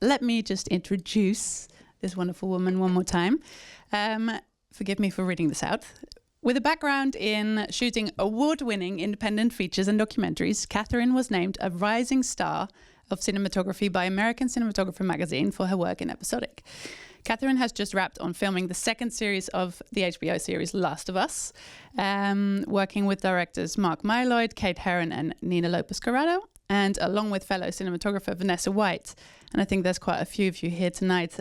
let me just introduce this wonderful woman one more time. Forgive me for reading this out. With a background in shooting award-winning independent features and documentaries, Catherine was named a rising star of cinematography by American Cinematographer magazine for her work in episodic. Catherine has just wrapped on filming the second series of the HBO series Last of Us, working with directors Mark Mylod, Kate Herron and Nina Lopez-Corrado, and along with fellow cinematographer Vanessa White. And I think there's quite a few of you here tonight.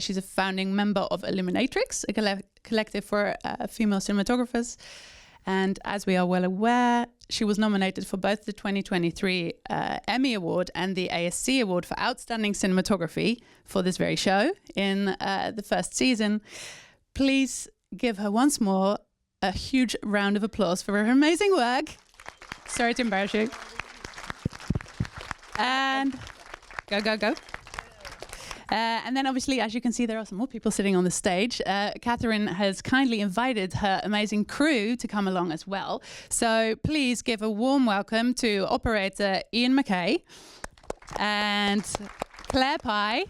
She's a founding member of Illuminatrix, a collective for female cinematographers. And as we are well aware, she was nominated for both the 2023 Emmy Award and the ASC Award for Outstanding Cinematography for this very show in the first season. Please give her once more a huge round of applause for her amazing work. Sorry to embarrass you. And go. And then obviously, as you can see, there are some more people sitting on the stage. Catherine has kindly invited her amazing crew to come along as well. So please give a warm welcome to operator Iain Mackay and Claire Pye,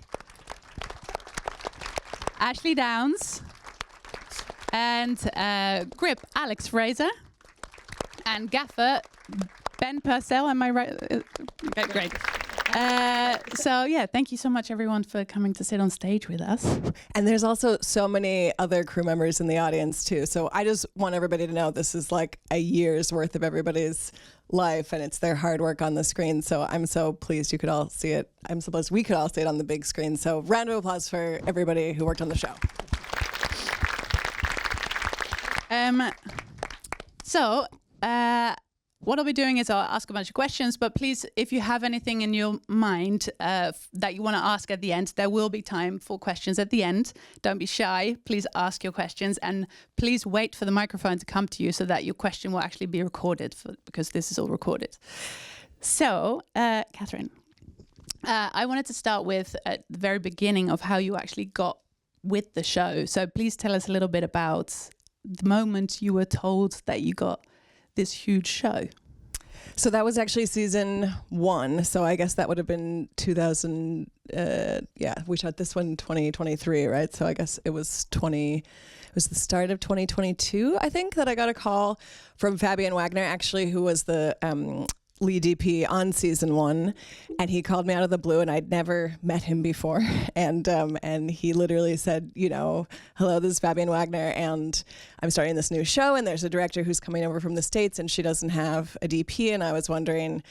Ashlea Downs, and Grip Alex Fraser, and Gaffer Ben Percell. Am I right? Okay, great. So yeah, thank you so much everyone for coming to sit on stage with us. And there's also so many other crew members in the audience too. So I just want everybody to know this is like a year's worth of everybody's life and it's their hard work on the screen. So I'm so pleased you could all see it. I'm so pleased we could all see it on the big screen. So round of applause for everybody who worked on the show. What I'll be doing is I'll ask a bunch of questions, but please, if you have anything in your mind that you want to ask at the end, there will be time for questions at the end. Don't be shy. Please ask your questions and please wait for the microphone to come to you so that your question will actually be recorded because this is all recorded. So, Catherine, I wanted to start with at the very beginning of how you actually got with the show. So please tell us a little bit about the moment you were told that you got this huge show. So that was actually season 1. So I guess that would have been 2000. We shot this one in 2023, right? So I guess it was the start of 2022, I think, that I got a call from Fabian Wagner, actually, who was the lead DP on season 1, and he called me out of the blue, and I'd never met him before, and he literally said, hello, this is Fabian Wagner, and I'm starting this new show, and there's a director who's coming over from the States, and she doesn't have a DP, and I was wondering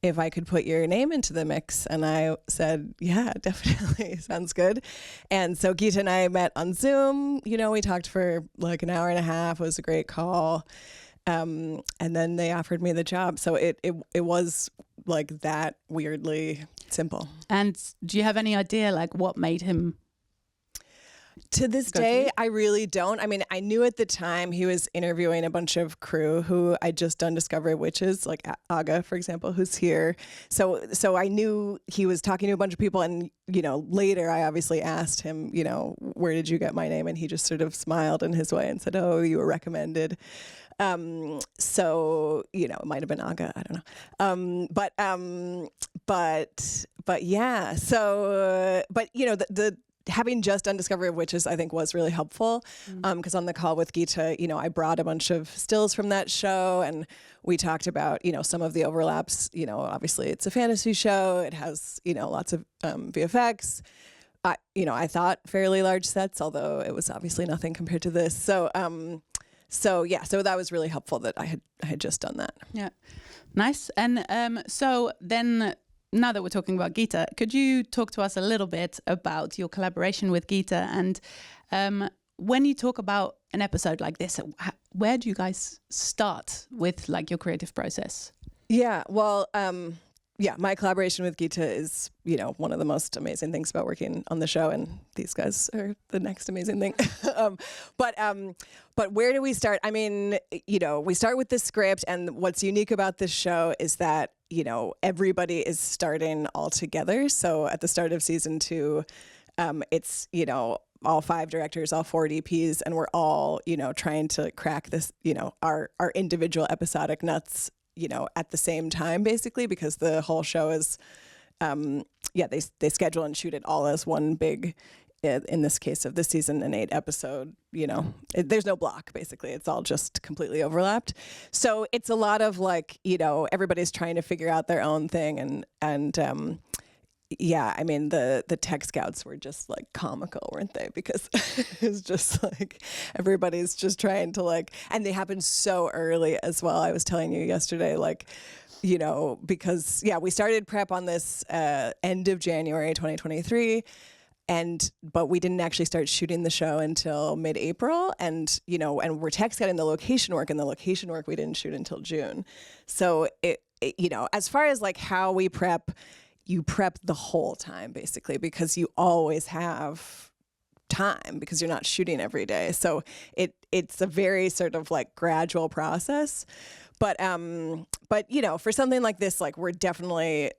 if I could put your name into the mix. And I said, yeah, definitely, sounds good. And so Geeta and I met on Zoom. We talked for like an hour and a half. It was a great call. And then they offered me the job. So it was like that weirdly simple. And do you have any idea like what made him? To this day, I really don't. I mean, I knew at the time he was interviewing a bunch of crew who I'd just done Discovery Witches, like Aga, for example, who's here. So I knew he was talking to a bunch of people. And, later I obviously asked him, where did you get my name? And he just sort of smiled in his way and said, oh, you were recommended. So, it might have been Aga, I don't know. But yeah, so, the having just done Discovery of Witches, I think was really helpful. Because on the call with Geeta, I brought a bunch of stills from that show and we talked about, some of the overlaps, obviously it's a fantasy show. It has, lots of, VFX. I thought fairly large sets, although it was obviously nothing compared to this. So that was really helpful that I had just done that. Yeah, nice. And so then, now that we're talking about Geeta, could you talk to us a little bit about your collaboration with Geeta? And when you talk about an episode like this, where do you guys start with like your creative process? Yeah, well, my collaboration with Geeta is, one of the most amazing things about working on the show, and these guys are the next amazing thing. But where do we start? I mean, we start with the script, and what's unique about this show is that, everybody is starting all together. So at the start of season 2, it's, all 5 directors, all 4 DPs, and we're all, trying to crack this, our individual episodic nuts, at the same time, basically, because the whole show is, they schedule and shoot it all as one big, in this case of this season, an 8 episode, there's no block, basically. It's all just completely overlapped. So it's a lot of like, everybody's trying to figure out their own thing. And yeah, I mean, the tech scouts were just like comical, weren't they? Because it's just like everybody's just trying to like, and they happen so early as well. I was telling you yesterday, like, because we started prep on this end of January 2023. But we didn't actually start shooting the show until mid-April, and we're tech scouting the location work, and the location work we didn't shoot until June. So it as far as like how we prep, you prep the whole time basically, because you always have time because you're not shooting every day. So it's a very sort of like gradual process. But for something like this, like we're definitely,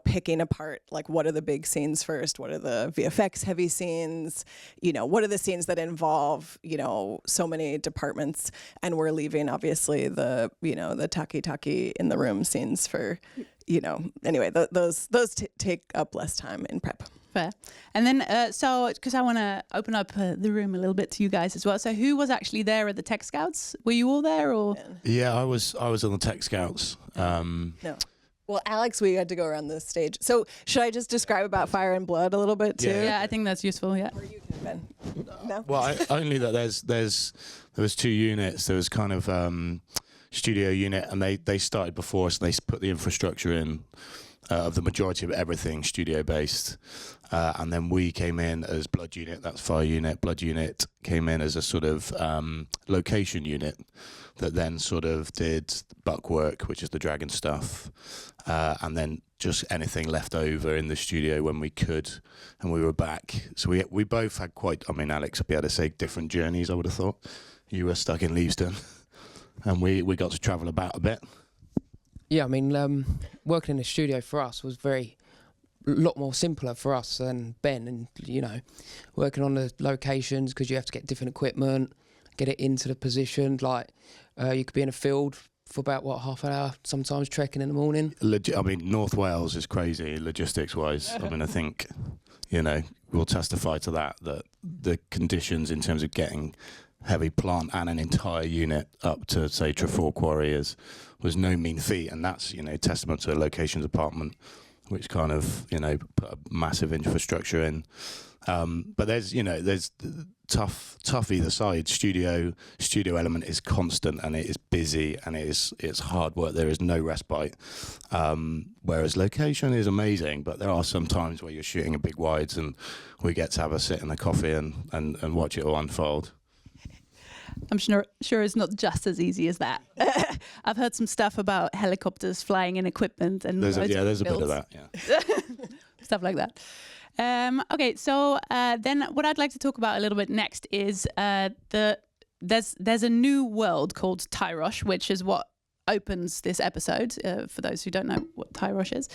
picking apart, like what are the big scenes first? What are the VFX heavy scenes? What are the scenes that involve, so many departments? And we're leaving obviously the taki in the room scenes for, anyway, those take up less time in prep. Fair. And then, so, because I want to open up the room a little bit to you guys as well. So who was actually there at the Tech Scouts? Were you all there or? Yeah, I was on the Tech Scouts. No. Well, Alex, we had to go around the stage. So should I just describe about Fire and Blood a little bit too? Yeah, I think that's useful, yeah. Or you can, Ben. No? Well, only that there was 2 units. There was kind of studio unit, and they started before us. They put the infrastructure in. Of the majority of everything studio-based. And then we came in as Blood Unit, that's Fire Unit. Blood Unit came in as a sort of location unit that then sort of did buck work, which is the dragon stuff, and then just anything left over in the studio when we could, and we were back. So we both had Alex would be able to say different journeys, I would have thought. You were stuck in Leavesden, and we got to travel about a bit. Yeah, I mean, working in the studio for us was a lot more simpler for us than Ben, and working on the locations because you have to get different equipment, get it into the position. Like you could be in a field for about half an hour, sometimes trekking in the morning. North Wales is crazy logistics wise. I think we'll testify to that the conditions in terms of getting heavy plant and an entire unit up to say Trefor Quarry was no mean feat, and that's testament to a locations department which kind of put a massive infrastructure in. But there's tough either side. Studio element is constant, and it is busy, and it's hard work. There is no respite. Whereas location is amazing, but there are some times where you're shooting a big wides, and we get to have a sit in a coffee and watch it all unfold. I'm sure it's not just as easy as that. I've heard some stuff about helicopters flying in equipment and there's a bit of that, yeah. Stuff like that. Okay, so then what I'd like to talk about a little bit next is there's a new world called Tyrosh, which is what opens this episode. For those who don't know what Tyrosh is,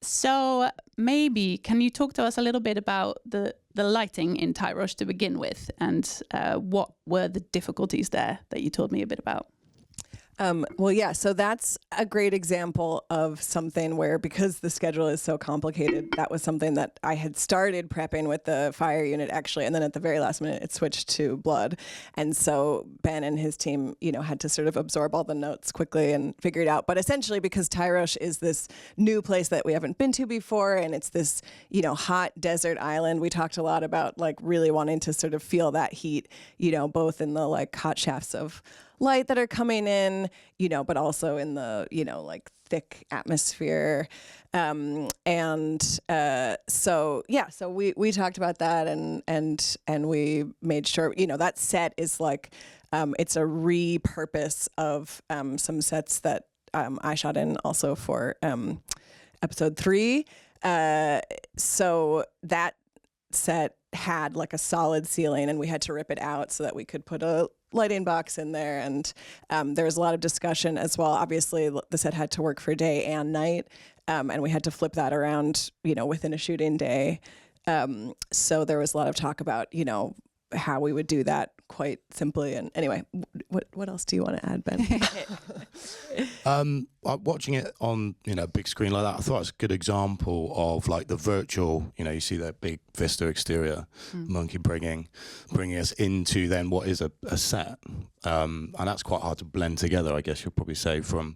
so maybe can you talk to us a little bit about the lighting in Tyrosh to begin with, and what were the difficulties there that you told me a bit about? Well, yeah, so that's a great example of something where, because the schedule is so complicated, that was something that I had started prepping with the Fire unit actually, and then at the very last minute it switched to Blood. And so Ben and his team, had to sort of absorb all the notes quickly and figure it out. But essentially, because Tyrosh is this new place that we haven't been to before, and it's this, hot desert island, we talked a lot about like really wanting to sort of feel that heat, both in the like hot shafts of light that are coming in, but also in the, like thick atmosphere. So we talked about that and we made sure, that set is like, it's a repurpose of some sets that I shot in also for episode 3. So that set had like a solid ceiling, and we had to rip it out so that we could put a lighting box in there. And there was a lot of discussion as well. Obviously, the set had to work for day and night, and we had to flip that around, within a shooting day. So there was a lot of talk about, how we would do that quite simply. And anyway, what else do you want to add, Ben? Watching it on big screen like that, I thought it was a good example of like the virtual. You see that big vista exterior monkey bringing us into then what is a set, and that's quite hard to blend together. I guess you'll probably say from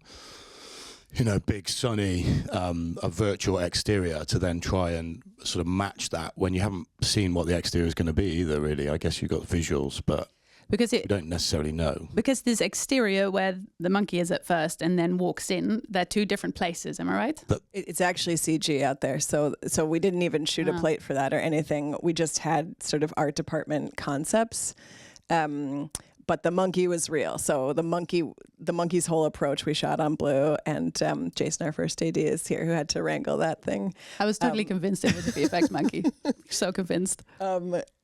big sunny a virtual exterior to then try and sort of match that when you haven't seen what the exterior is going to be either. Really, I guess you've got visuals, but because you don't necessarily know. Because this exterior where the monkey is at first and then walks in, they're two different places. Am I right? It's actually CG out there, so we didn't even shoot a plate for that or anything. We just had sort of art department concepts. But the monkey was real. So the monkey's whole approach we shot on blue, and Jason, our first AD, is here, who had to wrangle that thing. I was totally convinced it was a VFX monkey. So convinced.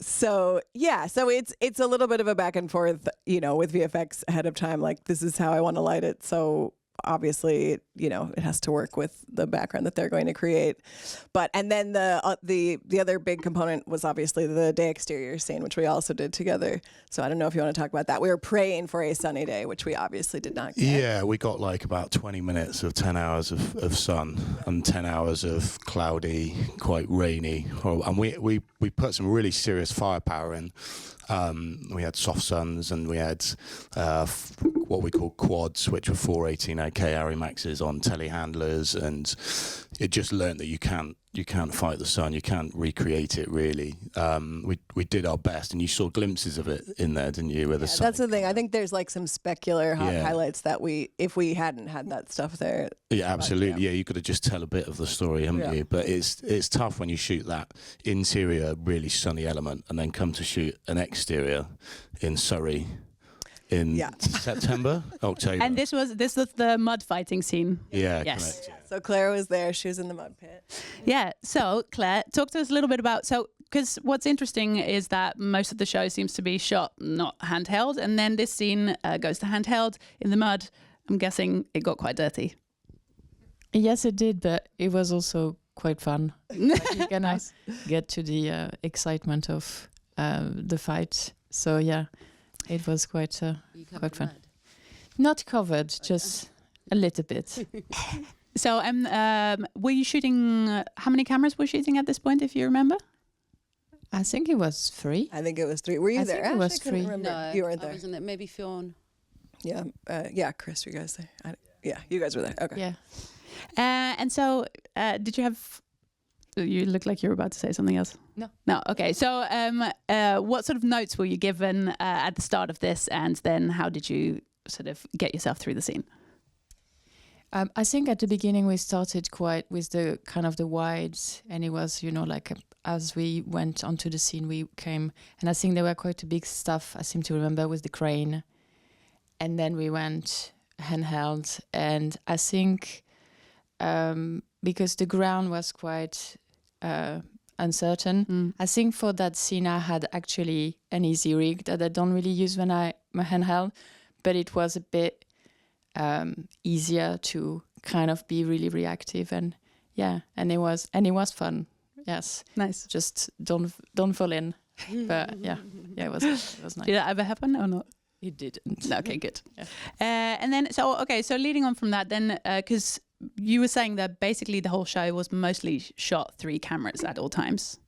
So it's a little bit of a back and forth, with VFX ahead of time. Like, this is how I want to light it. So obviously, it has to work with the background that they're going to create. And then the other big component was obviously the day exterior scene, which we also did together. So I don't know if you want to talk about that. We were praying for a sunny day, which we obviously did not get. Yeah, we got like about 20 minutes of 10 hours of sun and 10 hours of cloudy, quite rainy. And we put some really serious firepower in. We had soft suns, and we had what we call quads, which were 418K Arri Maxes on telehandlers, and it just learnt that you can't fight the sun, you can't recreate it really. We did our best, and you saw glimpses of it in there, didn't you? Where that's the thing. I think there's like some specular highlights that if we hadn't had that stuff there. Yeah, absolutely. Yeah, you could have just tell a bit of the story, haven't you? But it's tough when you shoot that interior, really sunny element, and then come to shoot an exterior in Surrey in September, October. And this was the mud fighting scene. Yeah, yes. correct. So Claire was there. She was in the mud pit. Yeah. So Claire, talk to us a little bit about because what's interesting is that most of the show seems to be shot not handheld, and then this scene goes to handheld in the mud. I'm guessing it got quite dirty. Yes, it did, but it was also quite fun. Like, you can get to the excitement of the fight. So yeah, it was quite fun. Not covered, just a little bit. So were you shooting? How many cameras were you shooting at this point, if you remember? I think it was 3. I think it was 3. Were you there? Think it was I couldn't 3. remember. No, you weren't there. I wasn't there. Maybe Fionn. Yeah, Chris, you guys there? Yeah, you guys were there. Okay. Yeah. And so, did you have? You look like you were about to say something else. No. No. Okay. So, what sort of notes were you given at the start of this, and then how did you sort of get yourself through the scene? I think at the beginning we started quite with the kind of the wides, and it was, as we went onto the scene, we came, and I think there were quite a big stuff, I seem to remember, with the crane. And then we went handheld, and I think because the ground was quite uncertain, I think for that scene I had actually an easy rig that I don't really use when I'm handheld, but it was a bit easier to kind of be really reactive, and it was fun. Yes, nice. Just don't fall in, but it was nice. Did that ever happen or not? It didn't. Okay, good. Yeah. And then so leading on from that, then because you were saying that basically the whole show was mostly shot 3 cameras at all times.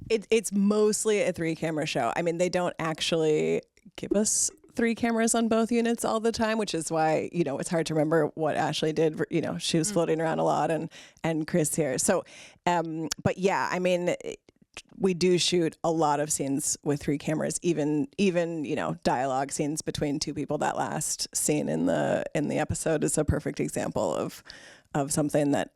It's mostly a 3-camera show. I mean, they don't actually give us 3 cameras on both units all the time, which is why, it's hard to remember what Ashlea did. She was floating around a lot, and Chris here. So, but yeah, I mean, we do shoot a lot of scenes with 3 cameras, even dialogue scenes between 2 people. That last scene in the episode is a perfect example of something that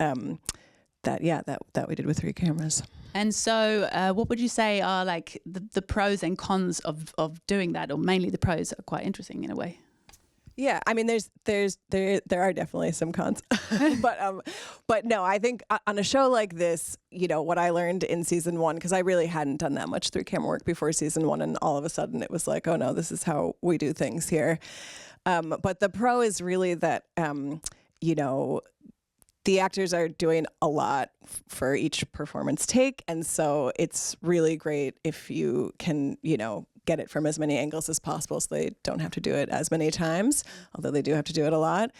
we did with 3 cameras. And so what would you say are like the pros and cons of doing that, or mainly the pros are quite interesting in a way? Yeah, I mean, there are definitely some cons, but no, I think on a show like this, what I learned in season 1, because I really hadn't done that much 3-camera work before season 1, and all of a sudden it was like, oh no, this is how we do things here. But the pro is really that, the actors are doing a lot for each performance take, and so it's really great if you can, get it from as many angles as possible so they don't have to do it as many times, although they do have to do it a lot.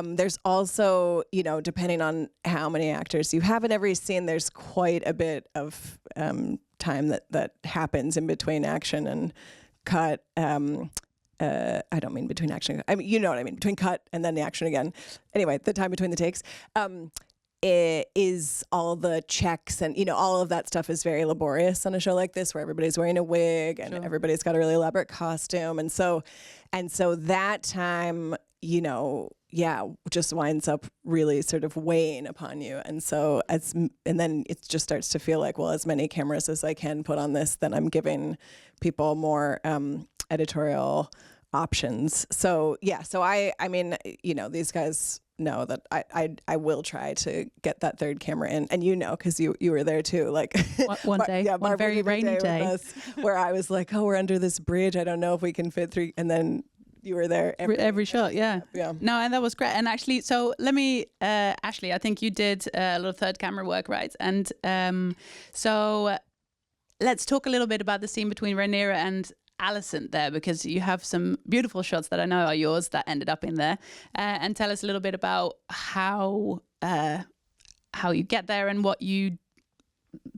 There's also, you know, depending on how many actors you have in every scene, there's quite a bit of time that happens in between action and cut. I don't mean between action. I mean, you know what I mean, between cut and then the action again. Anyway, the time between the takes. It is all the checks and, you know, all of that stuff is very laborious on a show like this where everybody's wearing a wig and everybody's got a really elaborate costume. And so that time, you know, just winds up really sort of weighing upon you. And so and then it just starts to feel like, well, as many cameras as I can put on this, then I'm giving people more editorial options. So I mean, you know, these guys know that I will try to get that third camera in, and you know, because you were there too, like one day, one very rainy day with us, where I was like, oh, we're under this bridge, I don't know if we can fit through, and then you were there every shot. Yeah. No, and that was great. And actually, so let me, Ashlea, I think you did a lot of third camera work, right? And so let's talk a little bit about the scene between Rhaenyra and Alicent there, because you have some beautiful shots that I know are yours that ended up in there, and tell us a little bit about how you get there and what you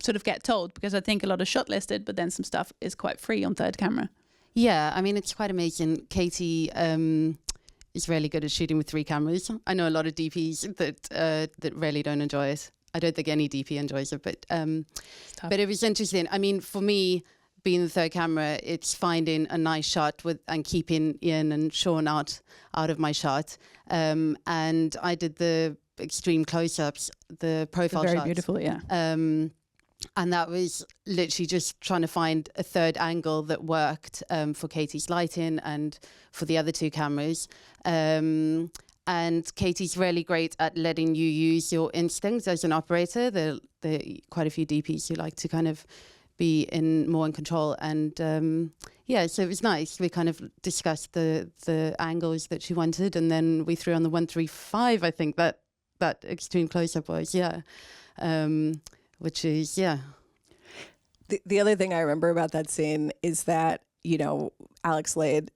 sort of get told, because I think a lot of shot listed, but then some stuff is quite free on third camera. Yeah, I mean, it's quite amazing. Katie is really good at shooting with 3 cameras. I know a lot of DPs that really don't enjoy it. I don't think any DP enjoys it, but it was interesting. I mean, for me, being the third camera, it's finding a nice shot and keeping Iain and Sean out of my shot. And I did the extreme close-ups, the profile shots. Very beautiful, yeah. And that was literally just trying to find a third angle that worked for Katie's lighting and for the other 2 cameras. And Katie's really great at letting you use your instincts as an operator. There are quite a few DPs who like to kind of be more in control, and so it was nice. We kind of discussed the angles that she wanted, and then we threw on the 135. I think that extreme close-up was which is The other thing I remember about that scene is that, you know, Alex laid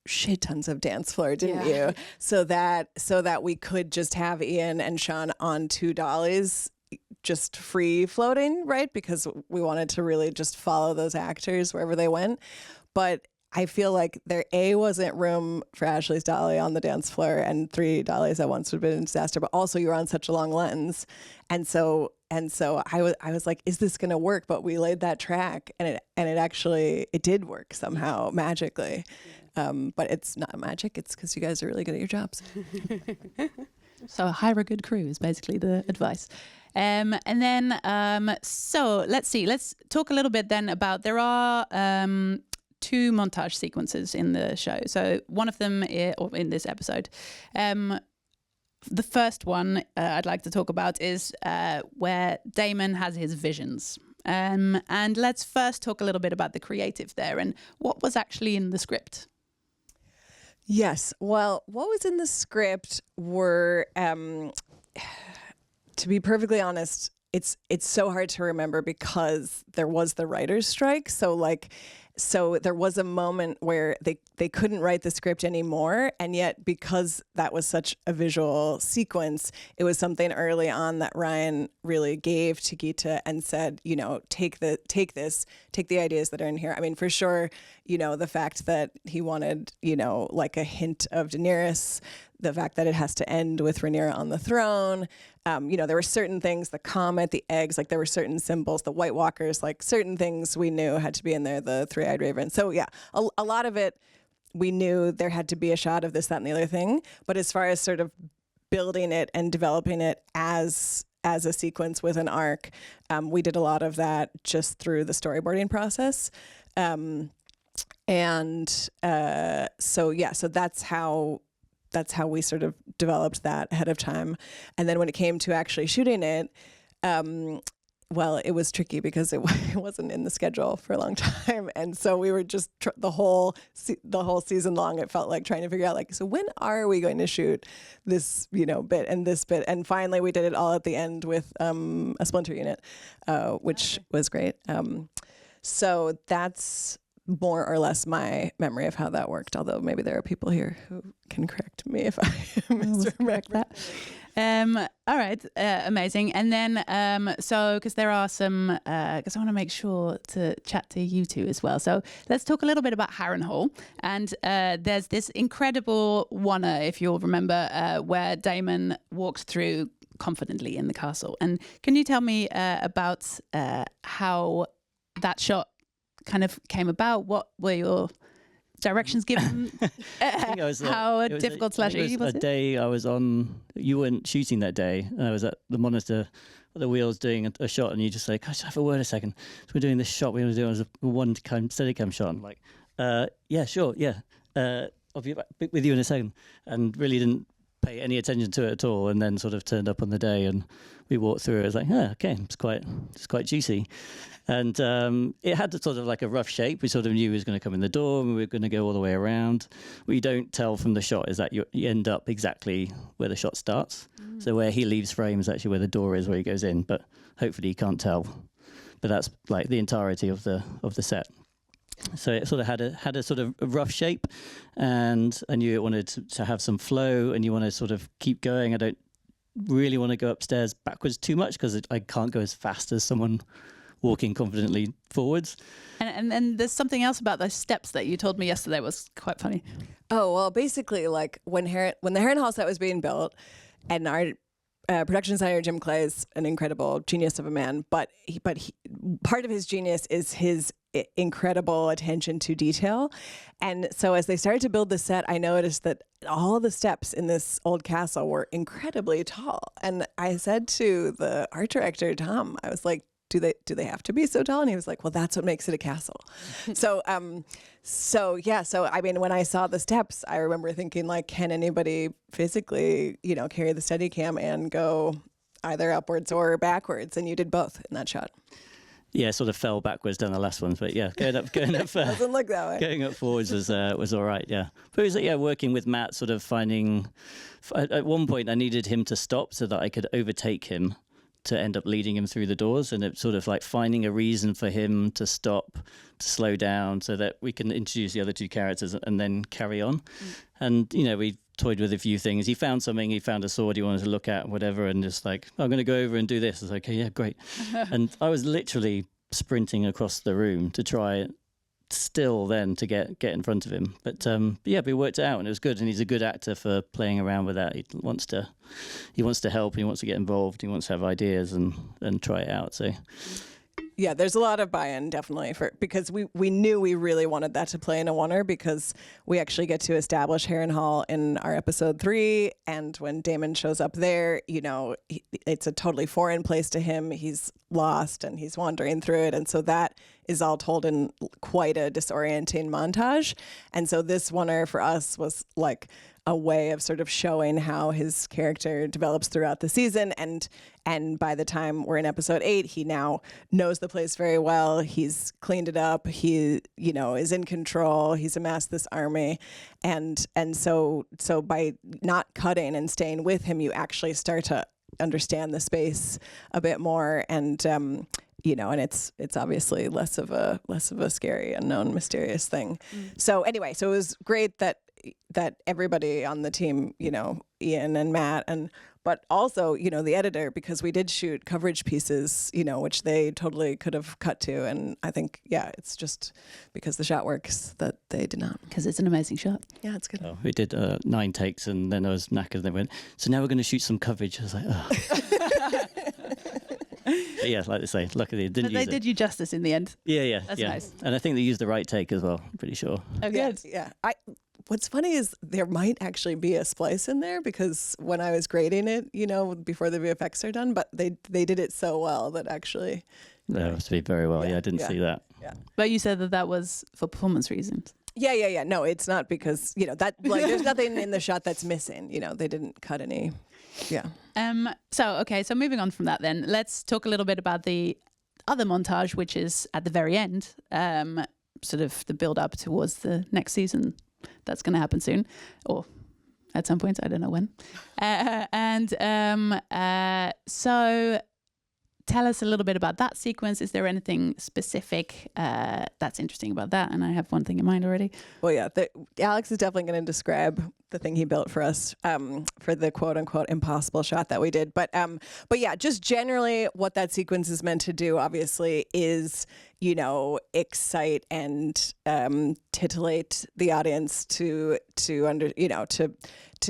shit tons of dance floor, didn't you? So that we could just have Iain and Sean on 2 dollies, just free floating, right? Because we wanted to really just follow those actors wherever they went. But I feel like there wasn't room for Ashlea's dolly on the dance floor, and 3 dollies at once would have been a disaster. But also, you were on such a long lens, and so I was like, is this going to work? But we laid that track, and it actually did work somehow magically. But it's not magic. It's because you guys are really good at your jobs. So hire a good crew is basically the advice. And then, so let's see. Let's talk a little bit then about, there are 2 montage sequences in the show. So one of them, or in this episode, the first one I'd like to talk about is where Damon has his visions. And let's first talk a little bit about the creative there and what was actually in the script. Yes. Well, what was in the script were, to be perfectly honest, it's so hard to remember because there was the writer's strike. So there was a moment where they couldn't write the script anymore, and yet because that was such a visual sequence, it was something early on that Ryan really gave to Gita and said, you know, take the ideas that are in here. I mean, for sure, you know, the fact that he wanted, you know, like a hint of Daenerys, the fact that it has to end with Rhaenyra on the throne. You know, there were certain things, the comet, the eggs, like there were certain symbols, the White Walkers, like certain things we knew had to be in there, the 3-eyed raven. So yeah, a lot of it, we knew there had to be a shot of this, that, and the other thing. But as far as sort of building it and developing it as a sequence with an arc, we did a lot of that just through the storyboarding process. So that's how we sort of developed that ahead of time. And then when it came to actually shooting it, well, it was tricky because it wasn't in the schedule for a long time. And so we were just the whole season long, it felt like trying to figure out, like, so when are we going to shoot this, you know, bit and this bit? And finally we did it all at the end with a splinter unit, which was great. So that's more or less my memory of how that worked, although maybe there are people here who can correct me if I misremember that. All right, amazing. And then, because there are some, because I want to make sure to chat to you two as well. So let's talk a little bit about Harrenhal. And there's this incredible one-er, if you'll remember, where Damon walks through confidently in the castle. And can you tell me about how that shot kind of came about? What were your directions given? How difficult / easy was it? A day I was on, you weren't shooting that day. I was at the monitor at the wheels doing a shot, and you just say, "Gosh, have a word a second." So we're doing this shot. We were doing a Steadicam shot. I'm like, yeah, sure, yeah. I'll be back with you in a second. And really didn't pay any attention to it at all, and then sort of turned up on the day and we walked through it. It was like, okay, it's quite juicy. And it had sort of like a rough shape. We sort of knew he was going to come in the door and we were going to go all the way around. What you don't tell from the shot is that you end up exactly where the shot starts. So where he leaves frame is actually where the door is, where he goes in, but hopefully you can't tell. But that's like the entirety of the set. So it sort of had a sort of a rough shape, and I knew it wanted to have some flow, and you want to sort of keep going. I don't really want to go upstairs backwards too much because I can't go as fast as someone walking confidently forwards. And there's something else about those steps that you told me yesterday was quite funny. Oh, well, basically, like when the Harrenhal set was being built, and our production designer Jim Clay is an incredible genius of a man, but part of his genius is his incredible attention to detail. And so as they started to build the set, I noticed that all the steps in this old castle were incredibly tall. And I said to the art director, Tom, I was like, do they have to be so tall? And he was like, well, that's what makes it a castle. So I mean, when I saw the steps, I remember thinking, like, can anybody physically, carry the Steadicam and go either upwards or backwards? And you did both in that shot. Yeah, sort of fell backwards down the last one, but yeah, going up. Doesn't look that way. Going up forwards was all right. Yeah, but it was working with Matt, sort of finding. At one point, I needed him to stop so that I could overtake him to end up leading him through the doors, and it's sort of like finding a reason for him to stop, to slow down, so that we can introduce the other two characters and then carry on. And we toyed with a few things. He found something. He found a sword he wanted to look at, whatever, and just like, I'm going to go over and do this. I was like, okay, yeah, great. And I was literally sprinting across the room to try still then to get in front of him. But we worked it out, and it was good. And he's a good actor for playing around with that. He wants to help. He wants to get involved. He wants to have ideas and try it out. So. Yeah, there's a lot of buy-in, definitely, because we knew we really wanted that to play in a one-er, because we actually get to establish Harrenhal in our episode 3, and when Damon shows up there, it's a totally foreign place to him. He's lost and he's wandering through it, and so that is all told in quite a disorienting montage. And so this one-er for us was like a way of sort of showing how his character develops throughout the season, and by the time we're in episode 8, he now knows the place very well. He's cleaned it up. He is in control. He's amassed this army, and so by not cutting and staying with him, you actually start to understand the space a bit more, and and it's obviously less of a scary, unknown, mysterious thing. So anyway, so it was great that everybody on the team, Iain and Matt, but also, the editor, because we did shoot coverage pieces, which they totally could have cut to. And I think, it's just because the shot works that they did not. Because it's an amazing shot. Yeah, it's good. Oh, we did 9 takes, and then I was knackered, and they went, so now we're going to shoot some coverage. I was like, oh. But yeah, like they say, luckily they did you justice in the end. Yeah. That's nice. And I think they used the right take as well, I'm pretty sure. Oh, good. Yeah. What's funny is there might actually be a splice in there, because when I was grading it, before the VFX are done, but they did it so well that actually. That must be very well. Yeah, I didn't see that. Yeah. But you said that was for performance reasons. Yeah. No, it's not, because, that there's nothing in the shot that's missing. They didn't cut any. Yeah. So moving on from that then, let's talk a little bit about the other montage, which is at the very end, sort of the build up towards the next season. That's going to happen soon, or at some point, I don't know when. So tell us a little bit about that sequence. Is there anything specific that's interesting about that? And I have one thing in mind already. Well, yeah, Alex is definitely going to describe the thing he built for us for the quote unquote impossible shot that we did. But yeah, just generally what that sequence is meant to do, obviously, is, you know, excite and titillate the audience to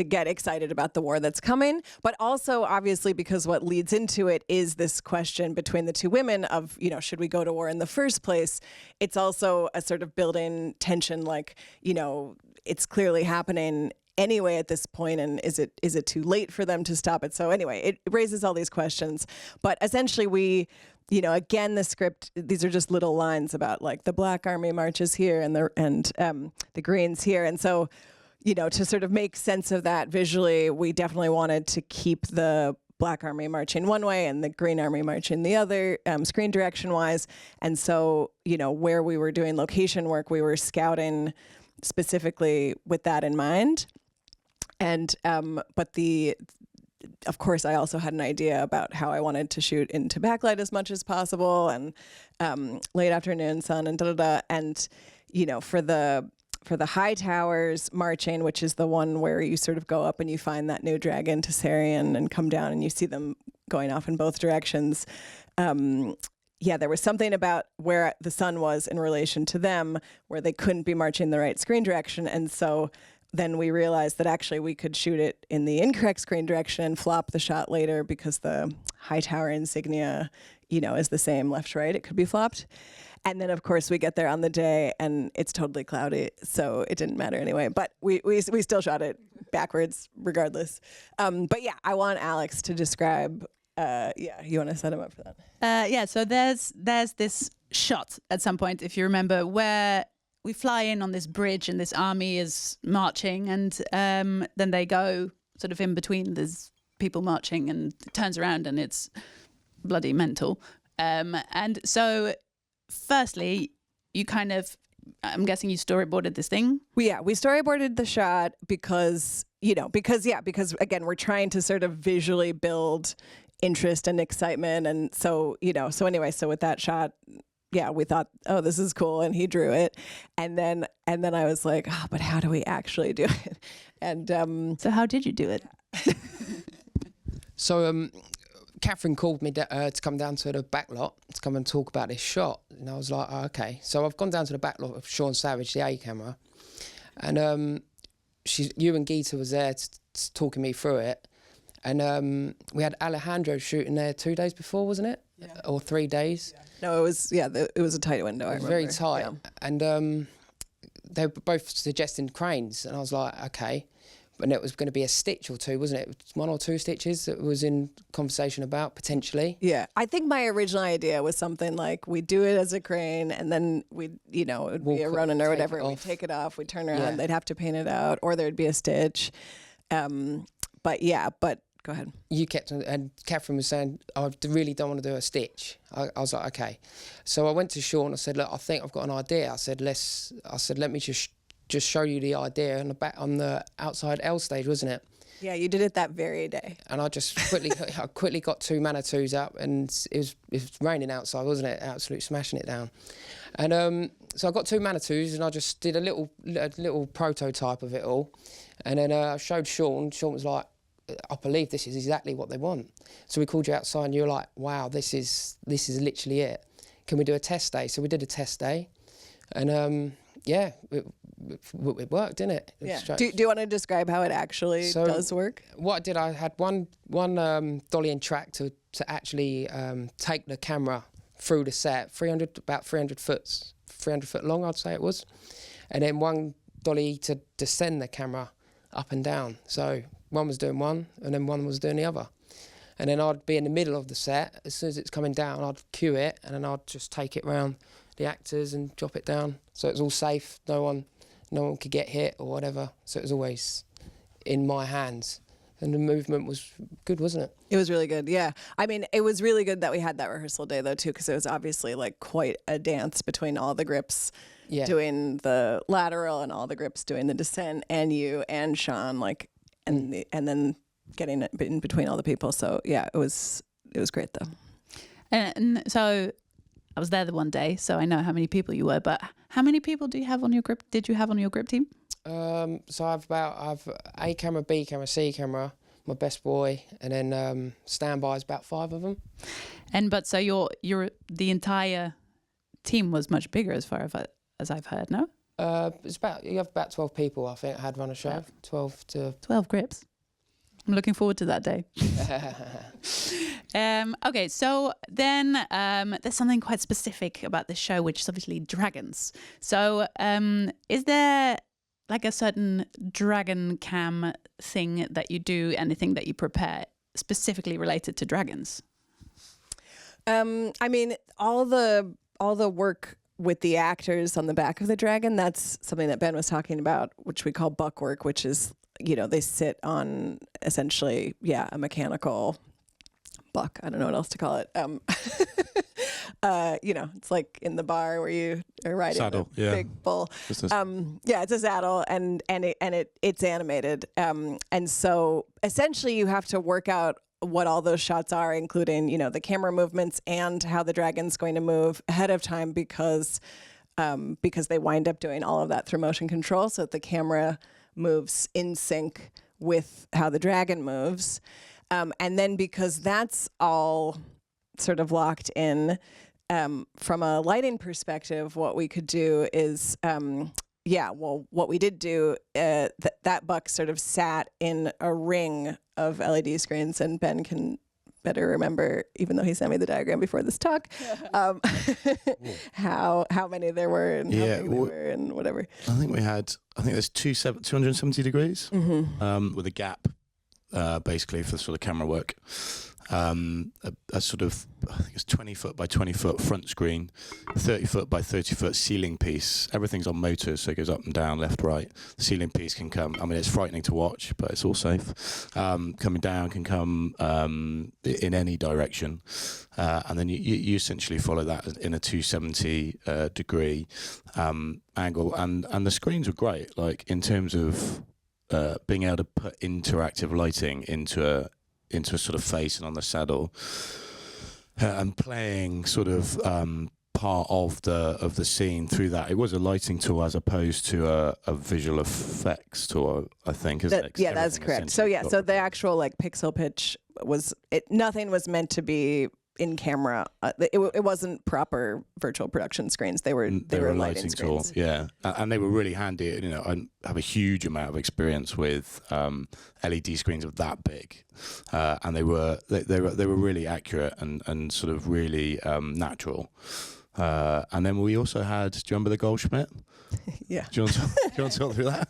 get excited about the war that's coming. But also, obviously, because what leads into it is this question between the two women of, you know, should we go to war in the first place? It's also a sort of building tension, like, you know, it's clearly happening anyway at this point, and is it too late for them to stop it? So anyway, it raises all these questions. But essentially we, you know, again, the script, these are just little lines about like the Black Army marches here and the Greens here. And so, you know, to sort of make sense of that visually, we definitely wanted to keep the Black Army marching one way and the Green Army marching the other, screen direction wise. And so, you know, where we were doing location work, we were scouting specifically with that in mind. And but of course, I also had an idea about how I wanted to shoot into backlight as much as possible, and late afternoon sun and and you know, for the high towers marching, which is the one where you sort of go up and you find that new dragon Tessarian and come down and you see them going off in both directions. Yeah, there was something about where the sun was in relation to them where they couldn't be marching the right screen direction, and so then we realized that actually we could shoot it in the incorrect screen direction and flop the shot later because the high tower insignia, you know, is the same left to right. It could be flopped. And then, of course, we get there on the day and it's totally cloudy, so it didn't matter anyway. But we still shot it backwards regardless. But yeah, I want Alex to describe, you want to set him up for that? Yeah, so there's this shot at some point, if you remember, where we fly in on this bridge and this army is marching, and then they go sort of in between. There's people marching and it turns around and it's bloody mental. And so firstly, you kind of, I'm guessing you storyboarded this thing? We storyboarded the shot because again, we're trying to sort of visually build interest and excitement. And so, you know, so with that shot, yeah, we thought, oh, this is cool, and he drew it, and then I was like, oh, but how do we actually do it? And so how did you do it? So Catherine called me to come down to the back lot to come and talk about this shot, and I was like, oh, okay. So I've gone down to the back lot of Sean Savage, the A camera, and you and Geeta was there talking me through it, and we had Alejandro shooting there 2 days before, wasn't it? Yeah. Or 3 days? Yeah. No, it was it was a tight window. It was very tight, yeah. And they were both suggesting cranes, and I was like, okay. And it was going to be a stitch or two, wasn't it? 1 or 2 stitches that was in conversation about potentially. Yeah, I think my original idea was something like we do it as a crane, and then it would be a Ronin or whatever. We'd take it off, we'd turn around, they'd have to paint it out, or there'd be a stitch. But go ahead. You kept, and Catherine was saying, I really don't want to do a stitch. I was like, okay. So I went to Sean. I said, look, I think I've got an idea. I said, let me just show you the idea on the outside L stage, wasn't it? Yeah, you did it that very day. And I just quickly got 2 Manitous up, and it was raining outside, wasn't it? Absolutely smashing it down. And so I got 2 Manitous, and I just did a little prototype of it all. And then I showed Sean. Sean was like, I believe this is exactly what they want. So we called you outside and you were like, wow, this is literally it. Can we do a test day? So we did a test day, and it worked, didn't it? Do you want to describe how it actually does work? What I did, I had one dolly and track to actually take the camera through the set, about 300 foot long, I'd say it was, and then one dolly to descend the camera up and down. So one was doing one, and then one was doing the other. And then I'd be in the middle of the set. As soon as it's coming down, I'd cue it, and then I'd just take it round the actors and drop it down. So it was all safe. No one could get hit or whatever. So it was always in my hands. And the movement was good, wasn't it? It was really good, yeah. I mean, it was really good that we had that rehearsal day, though, too, because it was obviously like quite a dance between all the grips doing the lateral and all the grips doing the descent, and you and Sean, like, and then getting it in between all the people. So yeah, it was great though. And so I was there the one day, so I know how many people you were. But how many people do you have on your grip? Did you have on your grip team? So I've A camera, B camera, C camera, my best boy, and then standby is about 5 of them. But so your the entire team was much bigger as far as I've heard. No. You have about 12 people, I think, I had run a show. 12 grips. I'm looking forward to that day. Okay, so then there's something quite specific about this show, which is obviously dragons. So is there like a certain dragon cam thing that you do, anything that you prepare specifically related to dragons? I mean, all the work with the actors on the back of the dragon, that's something that Ben was talking about, which we call buck work, which is, they sit on essentially, a mechanical buck. I don't know what else to call it. It's like in the bar where you are riding a big bull. It's a saddle, and it's animated. And so essentially you have to work out what all those shots are, including, the camera movements and how the dragon's going to move ahead of time, because they wind up doing all of that through motion control, so that the camera moves in sync with how the dragon moves. And then because that's all sort of locked in, from a lighting perspective, what we could do is, what we did do, that buck sort of sat in a ring of LED screens, and Ben can better remember, even though he sent me the diagram before this talk, how many there were and how many there were and whatever. I think there's 270 degrees with a gap, basically, for sort of camera work. A sort of, I think it's 20 foot by 20 foot front screen, 30 foot by 30 foot ceiling piece. Everything's on motors, so it goes up and down, left, right. The ceiling piece can come, I mean, it's frightening to watch, but it's all safe. Coming down can come in any direction. And then you essentially follow that in a 270 degree angle. And the screens were great, like in terms of being able to put interactive lighting into a sort of face and on the saddle, and playing sort of part of the scene through that. It was a lighting tool as opposed to a visual effects tool, I think, isn't it? Yeah, that's correct. So so the actual like pixel pitch nothing was meant to be in camera. It wasn't proper virtual production screens. They were lighting screens. Yeah, and they were really handy. I have a huge amount of experience with LED screens of that big, and they were really accurate and sort of really natural. And then we also had, do you remember the Goldschmidt? Yeah. Do you want to talk through that?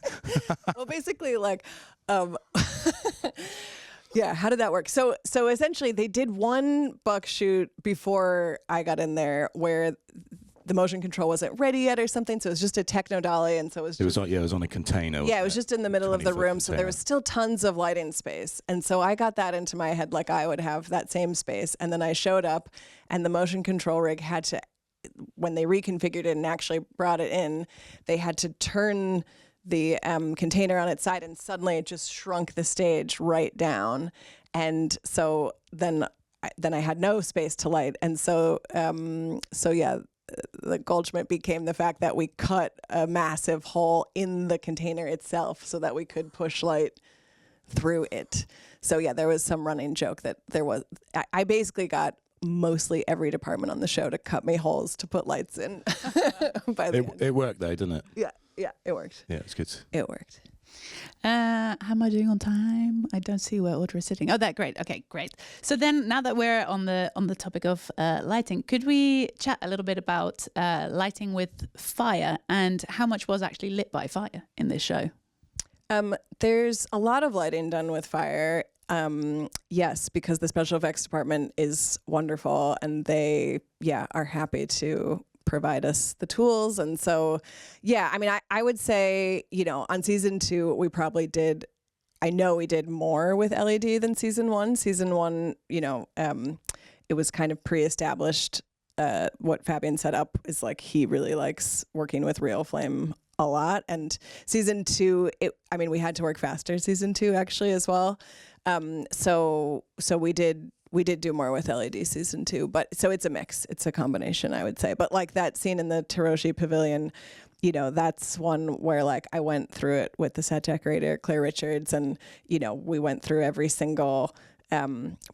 Well, basically, like, yeah, how did that work? So essentially, they did one buck shoot before I got in there, where the motion control wasn't ready yet or something. So it was just a techno dolly, and so it was on a container. Yeah, it was just in the middle of the room, so there was still tons of lighting space. And so I got that into my head, like I would have that same space. And then I showed up, and the motion control rig had to, when they reconfigured it and actually brought it in, they had to turn the container on its side, and suddenly it just shrunk the stage right down. And so then I had no space to light. And so the Goldschmidt became the fact that we cut a massive hole in the container itself so that we could push light through it. So yeah, there was some running joke that I basically got mostly every department on the show to cut me holes to put lights in. It worked though, didn't it? Yeah, it worked. Yeah, it's good. It worked. How am I doing on time? I don't see where Audrey is sitting. Oh, that great. Okay, great. So then, now that we're on the topic of lighting, could we chat a little bit about lighting with fire and how much was actually lit by fire in this show? There's a lot of lighting done with fire. Yes, because the special effects department is wonderful, and they are happy to provide us the tools. And so, I mean, I would say, on season 2, we probably did, I know we did more with LED than season 1. Season 1, it was kind of pre-established. What Fabian set up is like, he really likes working with real flame a lot. And season 2, we had to work faster season 2 actually as well. So we did we did do more with LED season 2, but so it's a mix. It's a combination, I would say. But like that scene in the Taroshi Pavilion, you know, that's one where like I went through it with the set decorator, Claire Richards, and, you know, we went through every single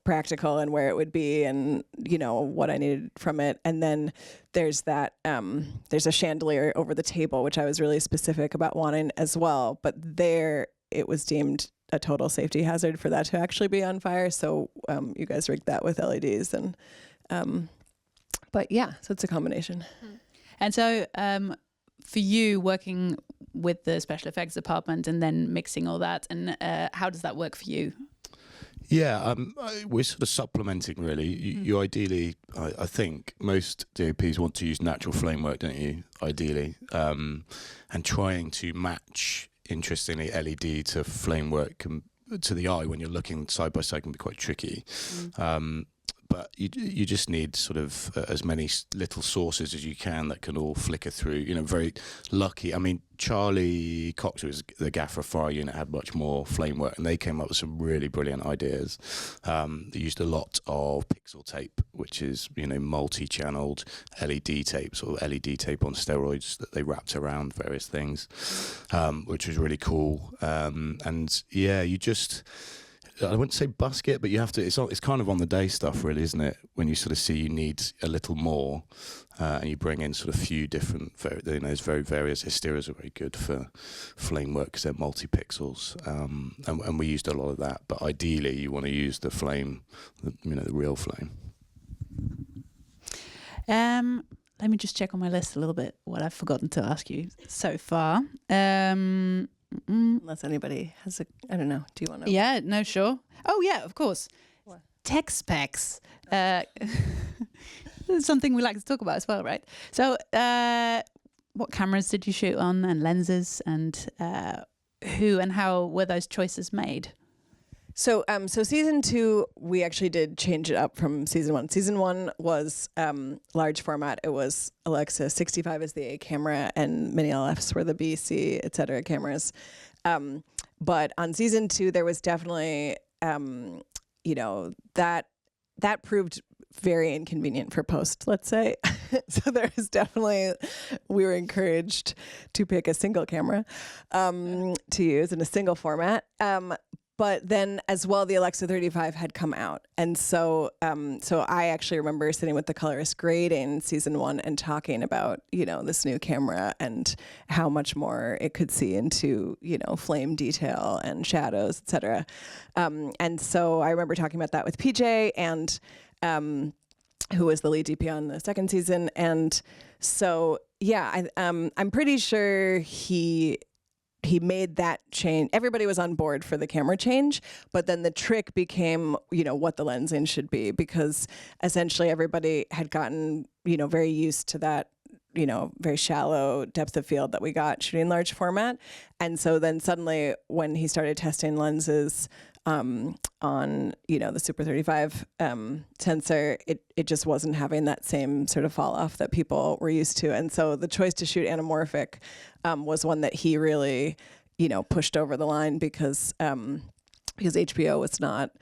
practical and where it would be and, you know, what I needed from it. And then there's that, there's a chandelier over the table, which I was really specific about wanting as well. But there it was deemed a total safety hazard for that to actually be on fire. So you guys rigged that with LEDs. And but yeah, so it's a combination. And so for you working with the special effects department and then mixing all that, and how does that work for you? Yeah, we're sort of supplementing really. You ideally, I think most DOPs want to use natural flame work, don't you? Ideally, and trying to match, interestingly, LED to flame work to the eye when you're looking side by side can be quite tricky. But you just need sort of as many little sources as you can that can all flicker through. You know, very lucky. I mean, Charlie Cox, who was the Gaffer fire unit, had much more flame work, and they came up with some really brilliant ideas. They used a lot of pixel tape, which is, you know, multi-channeled LED tape, sort of LED tape on steroids that they wrapped around various things, which was really cool. And yeah, you just, I wouldn't say busk it, but you have to. It's kind of on the day stuff, really, isn't it? When you sort of see you need a little more, and you bring in sort of a few different, you know, very various hysteras are very good for flame work because they're multi-pixels, and we used a lot of that. But ideally, you want to use the flame, you know, the real flame. Let me just check on my list a little bit what I've forgotten to ask you so far. Unless anybody has a, I don't know. Do you want to? Yeah, no, sure. Oh, yeah, of course. What? Tech specs. Something we like to talk about as well, right? So what cameras did you shoot on and lenses, and who and how were those choices made? So season 2, we actually did change it up from season 1. Season 1 was large format. It was Alexa 65 is the A camera, and mini LFs were the BC, et cetera, cameras. But on season 2, there was definitely, you know, that proved very inconvenient for post, let's say. So there was definitely, we were encouraged to pick a single camera to use in a single format. But then as well, the Alexa 35 had come out. And so so I actually remember sitting with the colorist grading season 1 and talking about, you know, this new camera and how much more it could see into, you know, flame detail and shadows, et cetera. And so I remember talking about that with PJ, and who was the lead DP on the second season. And so, yeah, I'm pretty sure he made that change. Everybody was on board for the camera change, but then the trick became, you know, what the lensing should be, because essentially everybody had gotten, you know, very used to that, you know, very shallow depth of field that we got shooting large format. And so then suddenly when he started testing lenses on, you know, the Super 35 sensor, it just wasn't having that same sort of fall off that people were used to. And so the choice to shoot anamorphic was one that he really, you know, pushed over the line, because HBO was not,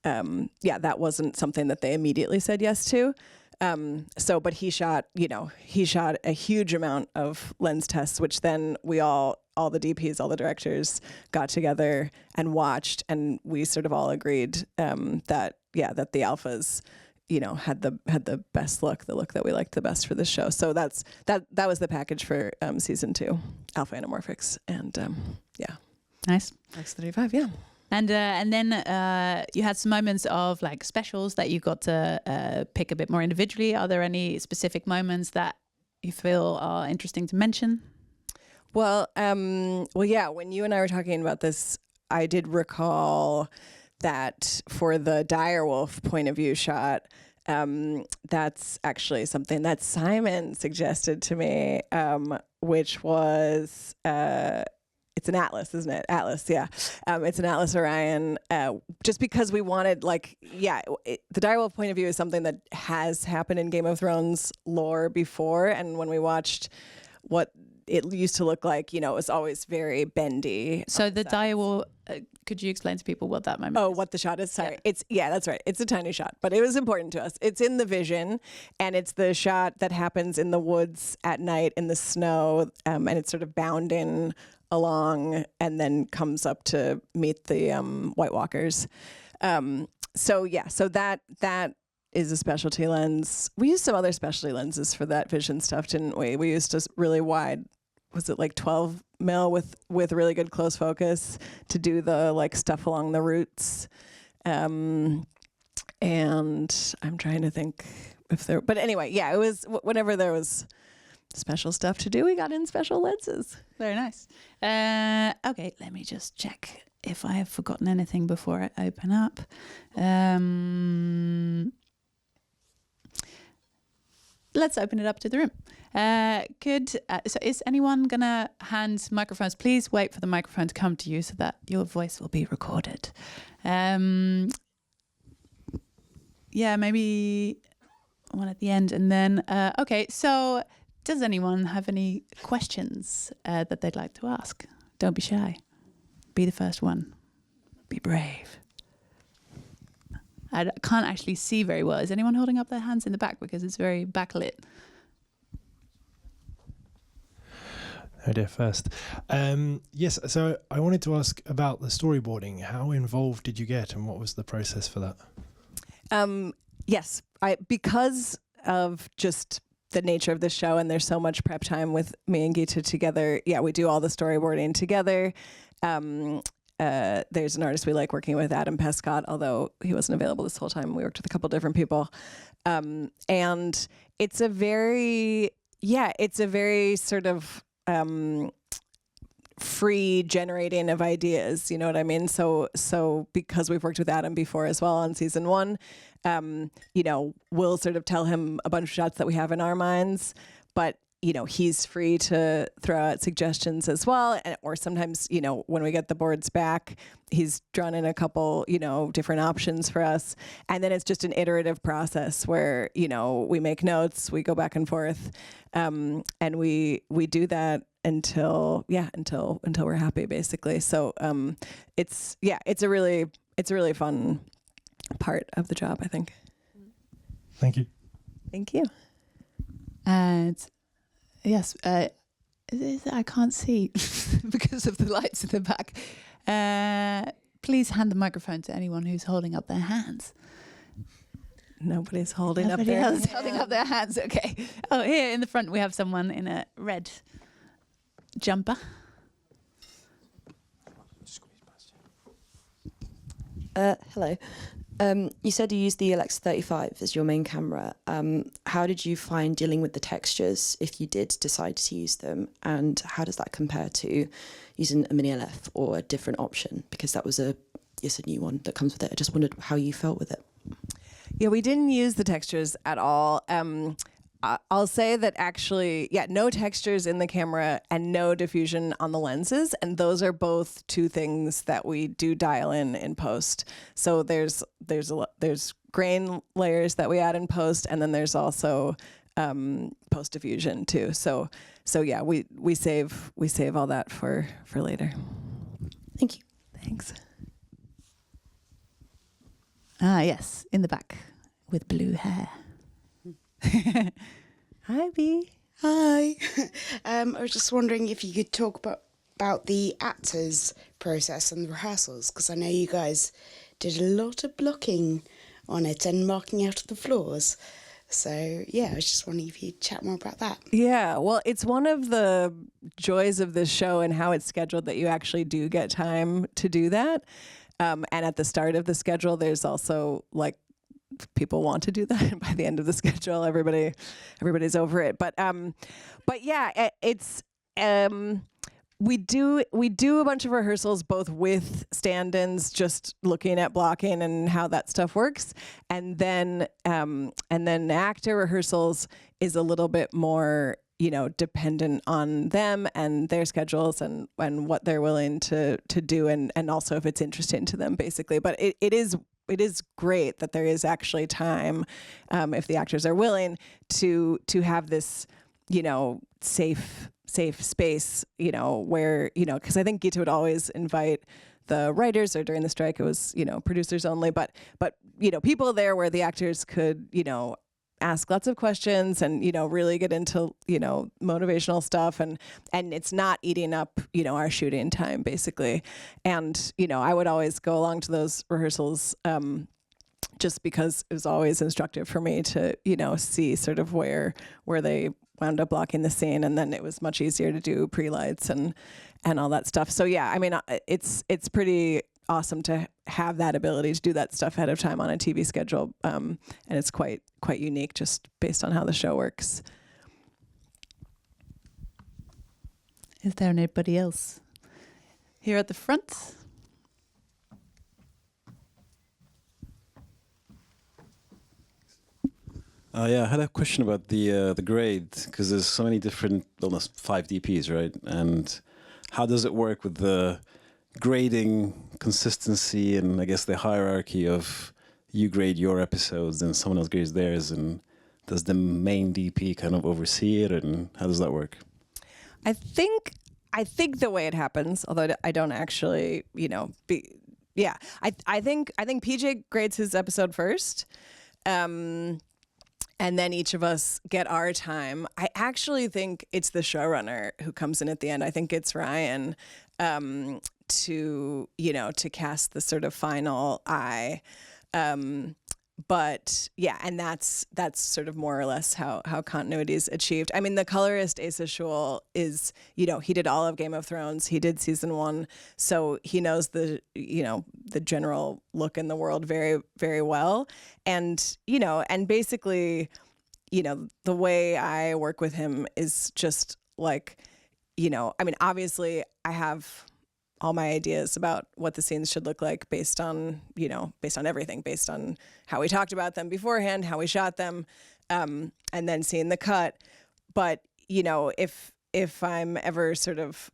that wasn't something that they immediately said yes to. But he shot a huge amount of lens tests, which then we all the DPs, all the directors got together and watched, and we sort of all agreed that the alphas, you know, had the best look, the look that we liked the best for this show. So that was the package for season 2, alpha anamorphics, and Nice. X35, yeah. And then you had some moments of like specials that you got to pick a bit more individually. Are there any specific moments that you feel are interesting to mention? Well, yeah. When you and I were talking about this, I did recall that for the direwolf point of view shot, that's actually something that Simon suggested to me, which was. It's an Atlas, isn't it? Atlas, yeah. It's an Atlas Orion, just because we wanted, the direwolf point of view is something that has happened in Game of Thrones lore before, and when we watched what it used to look like, you know, it was always very bendy. So the dia wall, could you explain to people what that moment is? What the shot is? Sorry. That's right. It's a tiny shot, but it was important to us. It's in the vision, and it's the shot that happens in the woods at night in the snow, and it's sort of bounding along and then comes up to meet the White Walkers. So that is a specialty lens. We used some other specialty lenses for that vision stuff, didn't we? We used a really wide, was it like 12 mil with really good close focus to do the like stuff along the roots. And I'm trying to think if there, but anyway, yeah, it was whenever there was special stuff to do, we got in special lenses. Very nice. Okay, let me just check if I have forgotten anything before I open up. Let's open it up to the room. So is anyone gonna hand microphones? Please wait for the microphone to come to you so that your voice will be recorded. Yeah, maybe one at the end, and then okay. So, does anyone have any questions that they'd like to ask? Don't be shy. Be the first one. Be brave. I can't actually see very well. Is anyone holding up their hands in the back because it's very backlit? Oh dear, first. Yes, so I wanted to ask about the storyboarding. How involved did you get, and what was the process for that? Yes, because of just the nature of the show, and there's so much prep time with me and Gita together. Yeah, we do all the storyboarding together. There's an artist we like working with, Adam Pescott, although he wasn't available this whole time. We worked with a couple different people. And it's a very sort of free generating of ideas, you know what I mean? So because we've worked with Adam before as well on season 1, you know, we'll sort of tell him a bunch of shots that we have in our minds, but you know, he's free to throw out suggestions as well. Or sometimes, you know, when we get the boards back, he's drawn in a couple, you know, different options for us. And then it's just an iterative process where, you know, we make notes, we go back and forth. And we do that until we're happy, basically. So it's a really fun part of the job, I think. Thank you. Thank you. And yes, I can't see because of the lights in the back. Please hand the microphone to anyone who's holding up their hands. Nobody's holding Nobody up their else holding up their hands. Okay. Oh, here in the front we have someone in a red jumper. Hello. You said you used the Alexa 35 as your main camera. How did you find dealing with the textures if you did decide to use them? And how does that compare to using a Mini LF or a different option? Because that was a new one that comes with it. I just wondered how you felt with it. Yeah, we didn't use the textures at all. I'll say that actually, no textures in the camera and no diffusion on the lenses. And those are both two things that we do dial in post. So there's grain layers that we add in post, and then there's also post diffusion too. So yeah, we save all that for later. Thank you. Thanks. Ah, yes, in the back with blue hair. Hi, B. Hi. I was just wondering if you could talk about the actors' process and the rehearsals, because I know you guys did a lot of blocking on it and marking out of the floors. So, yeah, I was just wondering if you'd chat more about that. Yeah, well, it's one of the joys of this show and how it's scheduled that you actually do get time to do that. And at the start of the schedule, there's also like people want to do that, and by the end of the schedule, everybody's over it. But yeah, it's we do a bunch of rehearsals both with stand-ins, just looking at blocking and how that stuff works, and then actor rehearsals is a little bit more, you know, dependent on them and their schedules and what they're willing to do, and also if it's interesting to them, basically. But it is great that there is actually time, if the actors are willing, to have this, you know, safe safe space, you know, where, you know, because I think Gita would always invite the writers, or during the strike it was, you know, producers only, but you know, people there where the actors could, you know, ask lots of questions and, you know, really get into, you know, motivational stuff, and it's not eating up, you know, our shooting time basically. And, you know, I would always go along to those rehearsals just because it was always instructive for me to, you know, see sort of where they wound up blocking the scene, and then it was much easier to do pre-lights and all that stuff. So yeah, I mean, it's pretty awesome to have that ability to do that stuff ahead of time on a TV schedule, and it's quite unique just based on how the show works. Is there anybody else here at the front? Yeah, I had a question about the grade, because there's so many different, almost 5 DPs, right? And how does it work with the grading consistency and I guess the hierarchy of you grade your episodes and someone else grades theirs, and does the main DP kind of oversee it, and how does that work? I think the way it happens, although I don't actually, you know, I think PJ grades his episode first. And then each of us get our time. I actually think it's the showrunner who comes in at the end. I think it's Ryan to cast the sort of final eye. But yeah, and that's sort of more or less how continuity is achieved. I mean, the colorist Asa Shul is, you know, he did all of Game of Thrones. He did season 1, so he knows the general look in the world very, very well. And, you know, and basically, you know, the way I work with him is just like, you know, I mean, obviously I have all my ideas about what the scenes should look like based on everything, based on how we talked about them beforehand, how we shot them, and then seeing the cut. But, you know, if I'm ever sort of,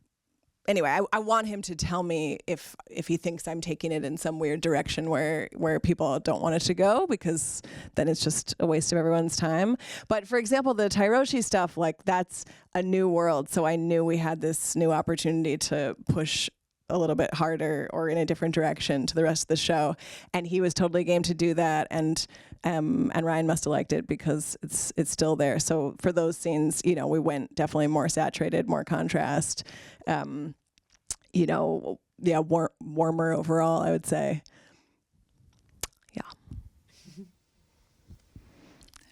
anyway, I want him to tell me if he thinks I'm taking it in some weird direction where people don't want it to go, because then it's just a waste of everyone's time. But for example, the Tairoshi stuff, like, that's a new world. So I knew we had this new opportunity to push a little bit harder or in a different direction to the rest of the show, and he was totally game to do that, and Ryan must have liked it because it's still there. So for those scenes, you know, we went definitely more saturated, more contrast, you know, yeah, warmer overall, I would say. Yeah.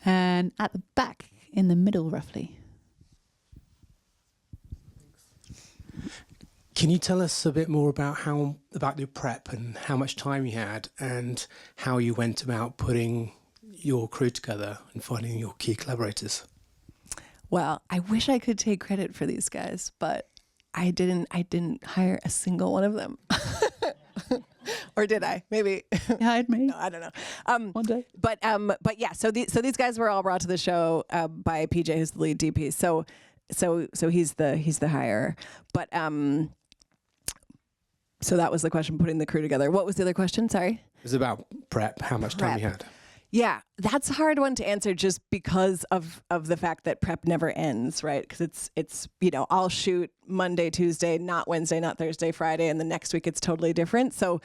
And at the back, in the middle, roughly. Can you tell us a bit more about your prep and how much time you had, and how you went about putting your crew together and finding your key collaborators? Well, I wish I could take credit for these guys, but I didn't hire a single one of them. Or did I? Maybe. You hired me. No, I don't know. One day. But yeah. So these guys were all brought to the show by PJ, who's the lead DP. So he's the hire. But so that was the question, putting the crew together. What was the other question? Sorry. It was about prep. How much time you had? Yeah, that's a hard one to answer just because of the fact that prep never ends, right? Because it's you know, I'll shoot Monday, Tuesday, not Wednesday, not Thursday, Friday, and the next week it's totally different. So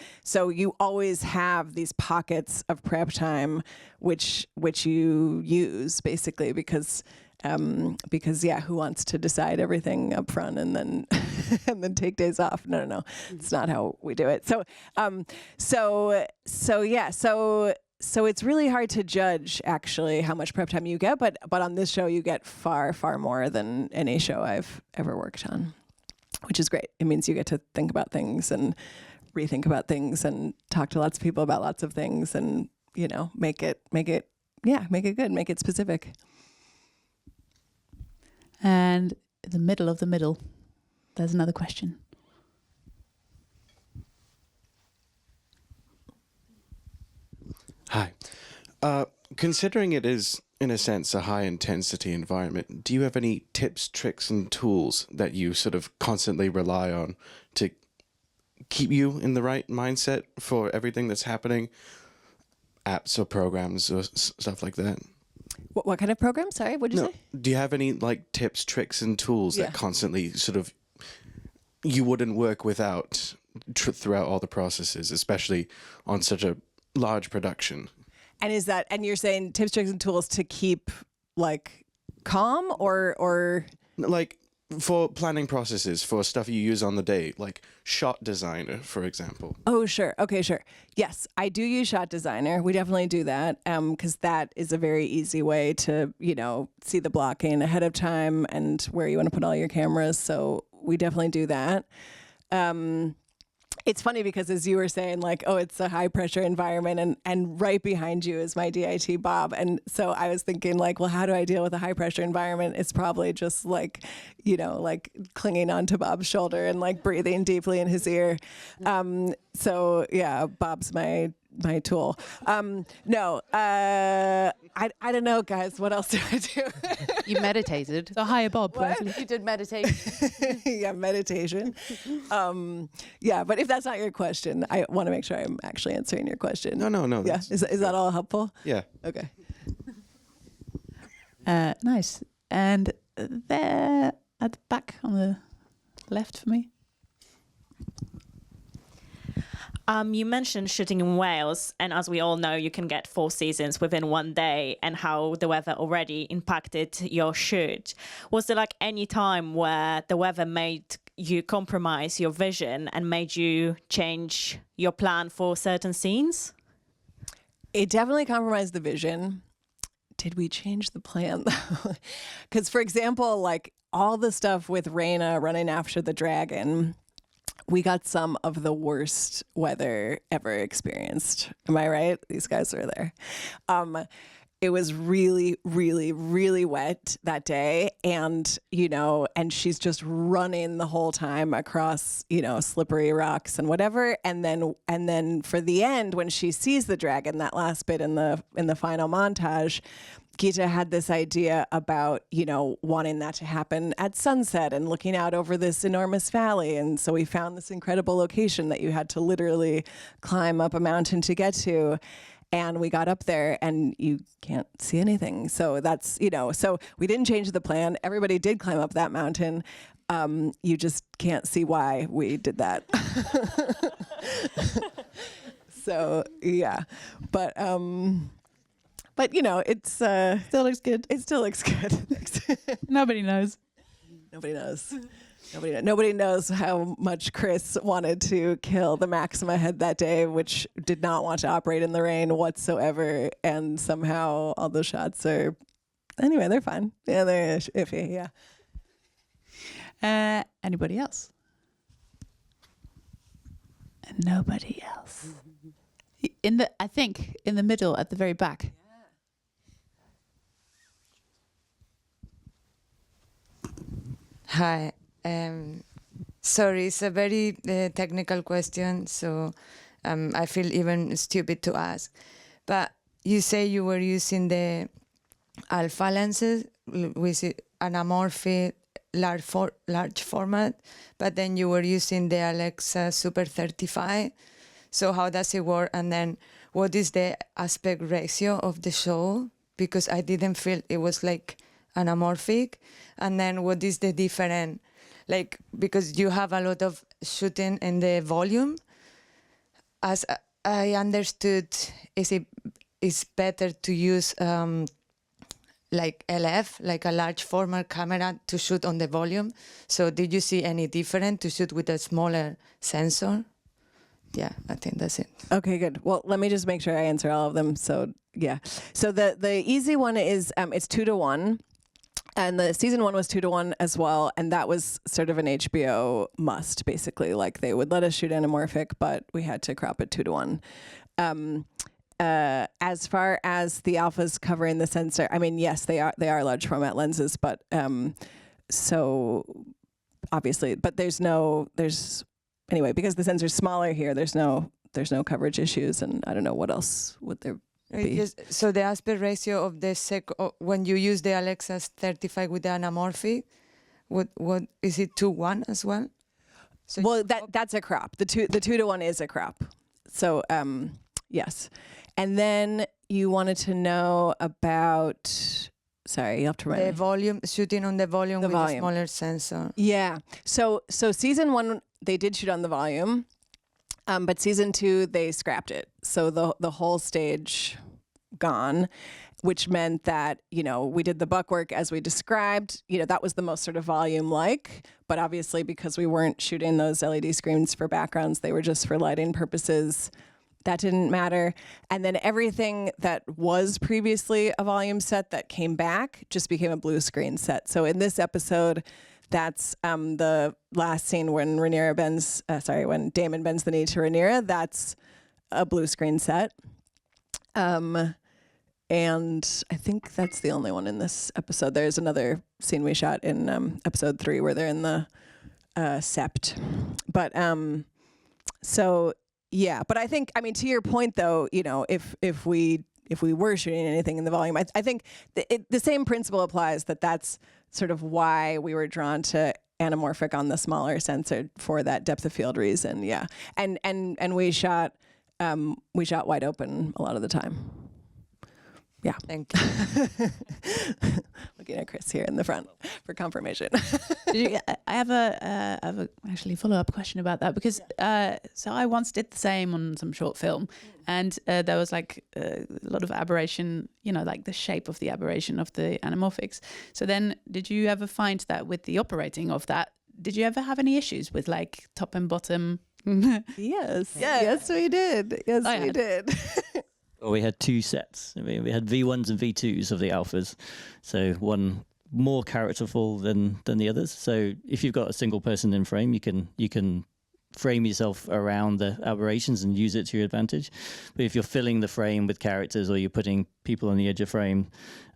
you always have these pockets of prep time, which you use basically because yeah, who wants to decide everything up front and then and then take days off? No, it's not how we do it. So it's really hard to judge actually how much prep time you get, but on this show you get far, far more than any show I've ever worked on, which is great. It means you get to think about things and rethink about things and talk to lots of people about lots of things, and, you know, make it good, make it specific. And in the middle of the middle, there's another question. Hi. Considering it is, in a sense, a high-intensity environment, do you have any tips, tricks, and tools that you sort of constantly rely on to keep you in the right mindset for everything that's happening? Apps or programs or stuff like that? What kind of program? Sorry, what did you say? Do you have any like tips, tricks, and tools that constantly sort of you wouldn't work without throughout all the processes, especially on such a large production? And is that, and you're saying tips, tricks, and tools to keep like calm or like for planning processes, for stuff you use on the day, like Shot Designer, for example? Oh, sure. Okay, sure. Yes, I do use Shot Designer. We definitely do that because that is a very easy way to, see the blocking ahead of time and where you want to put all your cameras. So we definitely do that. It's funny because as you were saying, like, oh, it's a high pressure environment and right behind you is my DIT Bob. And so I was thinking like, well, how do I deal with a high pressure environment? It's probably just like, like clinging onto Bob's shoulder and like breathing deeply in his ear. So yeah, Bob's my tool. I don't know, guys. What else do I do? You meditated. So hire Bob. You did meditation. Yeah, meditation. But if that's not your question, I want to make sure I'm actually answering your question. No. Yeah, is that all helpful? Yeah. Okay. Nice. And there at the back on the left for me. You mentioned shooting in Wales, and as we all know, you can get 4 seasons within one day, and how the weather already impacted your shoot. Was there like any time where the weather made you compromise your vision and made you change your plan for certain scenes? It definitely compromised the vision. Did we change the plan though? Because for example, like all the stuff with Reyna running after the dragon, we got some of the worst weather ever experienced. Am I right? These guys were there. It was really, really, really wet that day. And, and she's just running the whole time across, slippery rocks and whatever. And then for the end, when she sees the dragon, that last bit in the final montage, Gita had this idea about, wanting that to happen at sunset and looking out over this enormous valley. And so we found this incredible location that you had to literally climb up a mountain to get to. And we got up there and you can't see anything. So that's, so we didn't change the plan. Everybody did climb up that mountain. You just can't see why we did that. So, yeah. But it's still looks good. It still looks good. Nobody knows. Nobody knows how much Chris wanted to kill the Maxima head that day, which did not want to operate in the rain whatsoever. And somehow all those shots are, anyway, they're fine. Yeah, they're iffy. Yeah. Anybody else? Nobody else. I think in the middle at the very back. Hi. Sorry, it's a very technical question, so I feel even stupid to ask. But you say you were using the alpha lenses with anamorphic large format, but then you were using the Alexa Super 35. So how does it work? And then what is the aspect ratio of the show? Because I didn't feel it was like anamorphic. And then what is the difference? Like, because you have a lot of shooting in the volume. As I understood, it's better to use like LF, like a large format camera to shoot on the volume. So did you see any difference to shoot with a smaller sensor? Yeah, I think that's it. Okay, good. Well, let me just make sure I answer all of them. So yeah. So the easy one is it's 2-to-1. And the season 1 was 2-to-1 as well. And that was sort of an HBO must, basically. Like they would let us shoot anamorphic, but we had to crop it 2-to-1. As far as the alphas covering the sensor, I mean, yes, they are large format lenses, but so obviously, but anyway, because the sensor's smaller here, there's no coverage issues, and I don't know what else would there be. Yes, so the aspect ratio of the when you use the Alexa 35 with the anamorphic, what is it 2:1 as well? So well, that's a crop. The 2-to-1 is a crop. So yes, and then you wanted to know about. Sorry, you have to the volume, shooting on the volume with a smaller sensor. Yeah. So season 1 they did shoot on the volume, but season 2 they scrapped it. So the whole stage gone, which meant that, you know, we did the buck work as we described. You know, that was the most sort of volume-like, but obviously because we weren't shooting those LED screens for backgrounds, they were just for lighting purposes. That didn't matter. And then everything that was previously a volume set that came back just became a blue screen set. So in this episode, that's the last scene when when Damon bends the knee to Rhaenyra. That's a blue screen set. And I think that's the only one in this episode. There's another scene we shot in episode 3 where they're in the sept. But so yeah, but I think, I mean, to your point though, you know, if we were shooting anything in the volume, I think the same principle applies. That's sort of why we were drawn to anamorphic on the smaller sensor for that depth of field reason. Yeah, and we shot wide open a lot of the time. Yeah. Thank you. Looking at Chris here in the front for confirmation. I have a actually follow-up question about that, because so I once did the same on some short film, and there was like a lot of aberration, you know, like the shape of the aberration of the anamorphics. So then did you ever find that with the operating of that, did you ever have any issues with like top and bottom? Yes. Yes, we did. Yes, we did. Well, we had 2 sets. I mean, we had V1s and V2s of the alphas. So one more characterful than the others. So if you've got a single person in frame, you can frame yourself around the aberrations and use it to your advantage. But if you're filling the frame with characters, or you're putting people on the edge of frame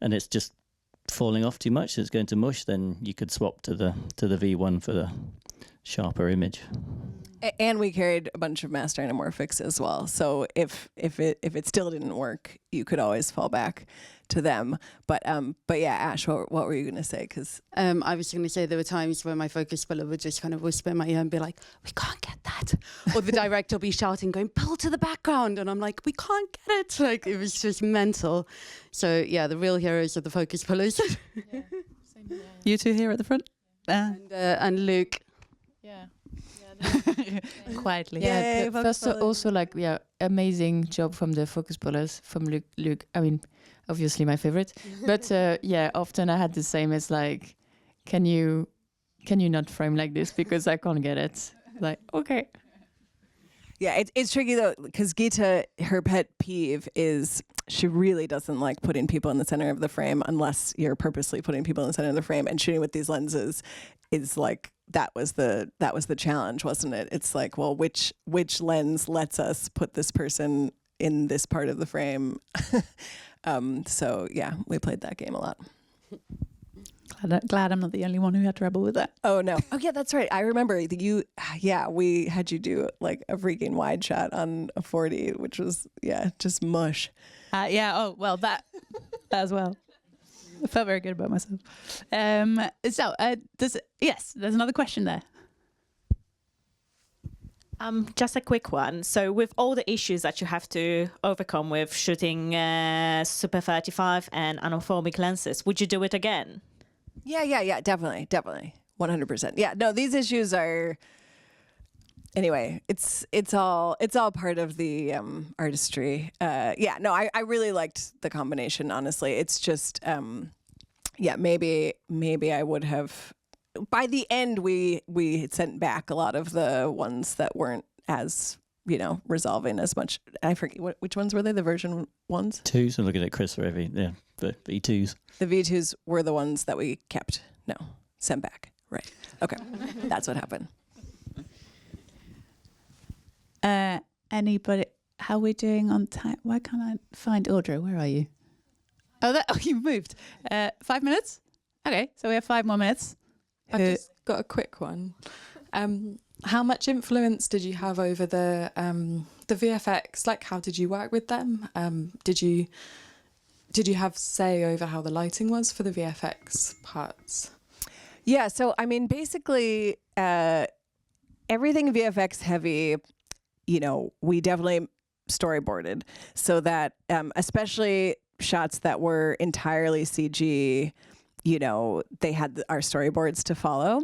and it's just falling off too much, it's going to mush, then you could swap to the V1 for the sharper image. And we carried a bunch of master anamorphics as well. So if it still didn't work, you could always fall back to them. But yeah, Ash, what were you going to say? Because I was going to say there were times where my focus puller would just kind of whisper in my ear and be like, "We can't get that," or the director will be shouting, going, "Pull to the background," and I'm like, "We can't get it." Like, it was just mental. So yeah, the real heroes are the focus pullers. Yeah. You two here at the front, and Luke. Yeah. Quietly. Yeah, first also like amazing job from the focus pullers from Luke. I mean, obviously my favorite, but often I had the same. It's like, can you not frame like this because I can't get it. Like, okay. Yeah, it's tricky though, because Gita, her pet peeve is she really doesn't like putting people in the center of the frame unless you're purposely putting people in the center of the frame. And shooting with these lenses is like, that was the challenge, wasn't it? It's like, well, which lens lets us put this person in this part of the frame? So yeah, we played that game a lot. Glad I'm not the only one who had trouble with that. Oh no. Oh yeah, that's right. I remember we had you do like a freaking wide shot on a 40, which was just mush. Oh well, that as well. I felt very good about myself. There's another question there. Just a quick one. So with all the issues that you have to overcome with shooting Super 35 and anamorphic lenses, would you do it again? Yeah, definitely. 100%. Yeah, no, these issues are, anyway, it's all part of the artistry. I really liked the combination, honestly. It's just, maybe I would have, by the end, we had sent back a lot of the ones that weren't as, resolving as much. I forget, which ones were they, the version ones? 2s, I'm looking at Chris for the V2s. The V2s were the ones that we kept. No, sent back. Right. Okay. That's what happened. Anybody? How are we doing on time? Why can't I find Audra? Where are you? Oh, you moved. 5 minutes? Okay, so we have 5 more minutes. I've just got a quick one. How much influence did you have over the VFX? Like, how did you work with them? Did you have say over how the lighting was for the VFX parts? Yeah, so I mean, basically, everything VFX heavy, we definitely storyboarded, so that especially shots that were entirely CG, they had our storyboards to follow.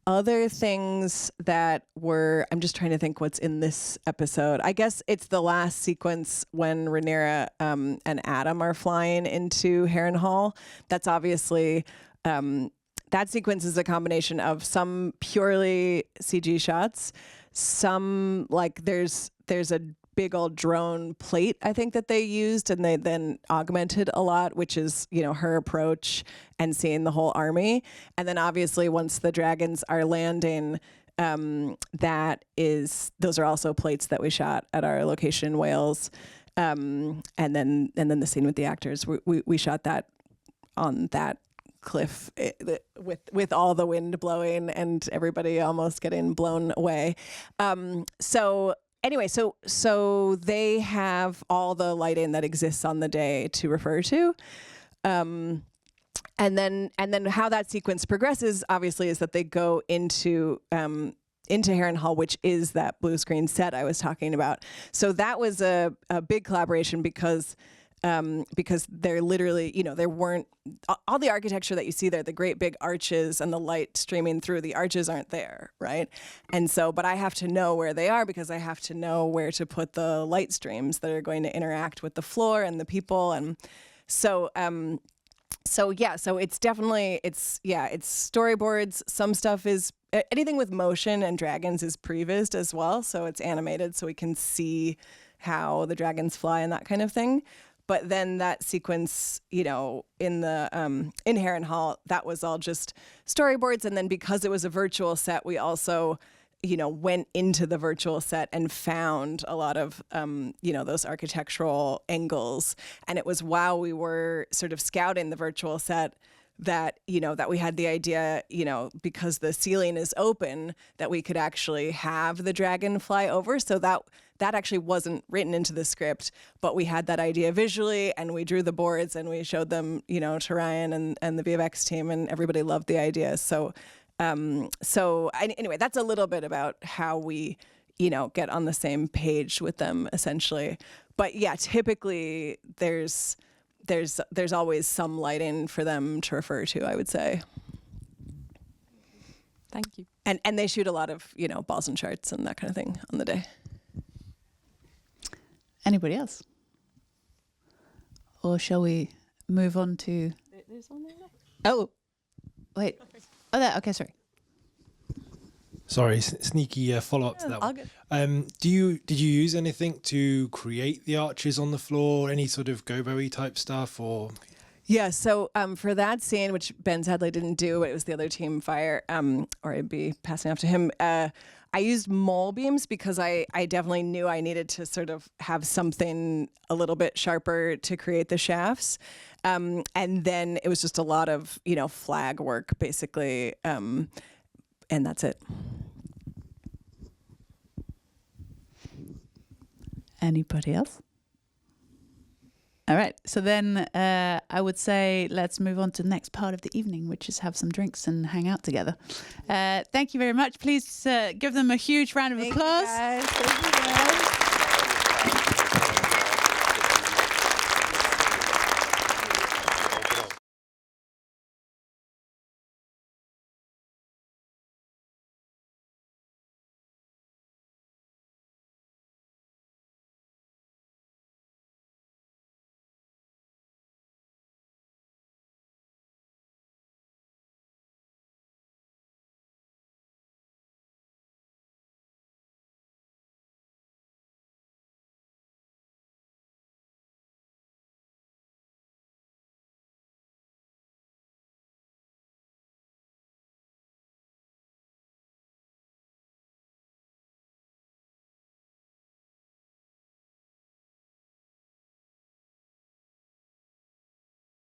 Other things that were, I'm just trying to think what's in this episode. I guess it's the last sequence when Rhaenyra and Adam are flying into Harrenhal. That's obviously, that sequence is a combination of some purely CG shots, some there's a big old drone plate, I think, that they used, and they then augmented a lot, which is, her approach and seeing the whole army. And then obviously once the dragons are landing, those are also plates that we shot at our location in Wales. And then the scene with the actors, we shot that on that cliff with all the wind blowing and everybody almost getting blown away. Anyway, so they have all the lighting that exists on the day to refer to. And then how that sequence progresses, obviously, is that they go into Harrenhal, which is that blue screen set I was talking about. So that was a big collaboration because they're literally, there weren't, all the architecture that you see there, the great big arches and the light streaming through, the arches aren't there, right? And so, but I have to know where they are because I have to know where to put the light streams that are going to interact with the floor and the people. And so it's definitely, it's storyboards. Some stuff is, anything with motion and dragons is prevised as well. So it's animated so we can see how the dragons fly and that kind of thing. But then that sequence, in Harrenhal, that was all just storyboards. And then because it was a virtual set, we also, went into the virtual set and found a lot of, those architectural angles. And it was while we were sort of scouting the virtual set that, that we had the idea, because the ceiling is open, that we could actually have the dragon fly over. So that actually wasn't written into the script, but we had that idea visually and we drew the boards and we showed them, to Ryan and the VFX team, and everybody loved the idea. So anyway, that's a little bit about how we, get on the same page with them essentially. But yeah, typically there's always some lighting for them to refer to, I would say. Thank you. And they shoot a lot of, balls and charts and that kind of thing on the day. Anybody else? Or shall we move on to... There's one there. Oh, wait. Oh, that. Okay, sorry. Sorry, sneaky follow-up to that one. Did you use anything to create the arches on the floor? Any sort of Go-Bowie type stuff, or? Yeah, so for that scene, which Ben sadly didn't do, but it was the other team fire, or I'd be passing off to him. I used mole beams because I definitely knew I needed to sort of have something a little bit sharper to create the shafts. And then it was just a lot of, flag work, basically. And that's it. Anybody else? All right. So then I would say let's move on to the next part of the evening, which is have some drinks and hang out together. Thank you very much. Please give them a huge round of applause. Thank you guys.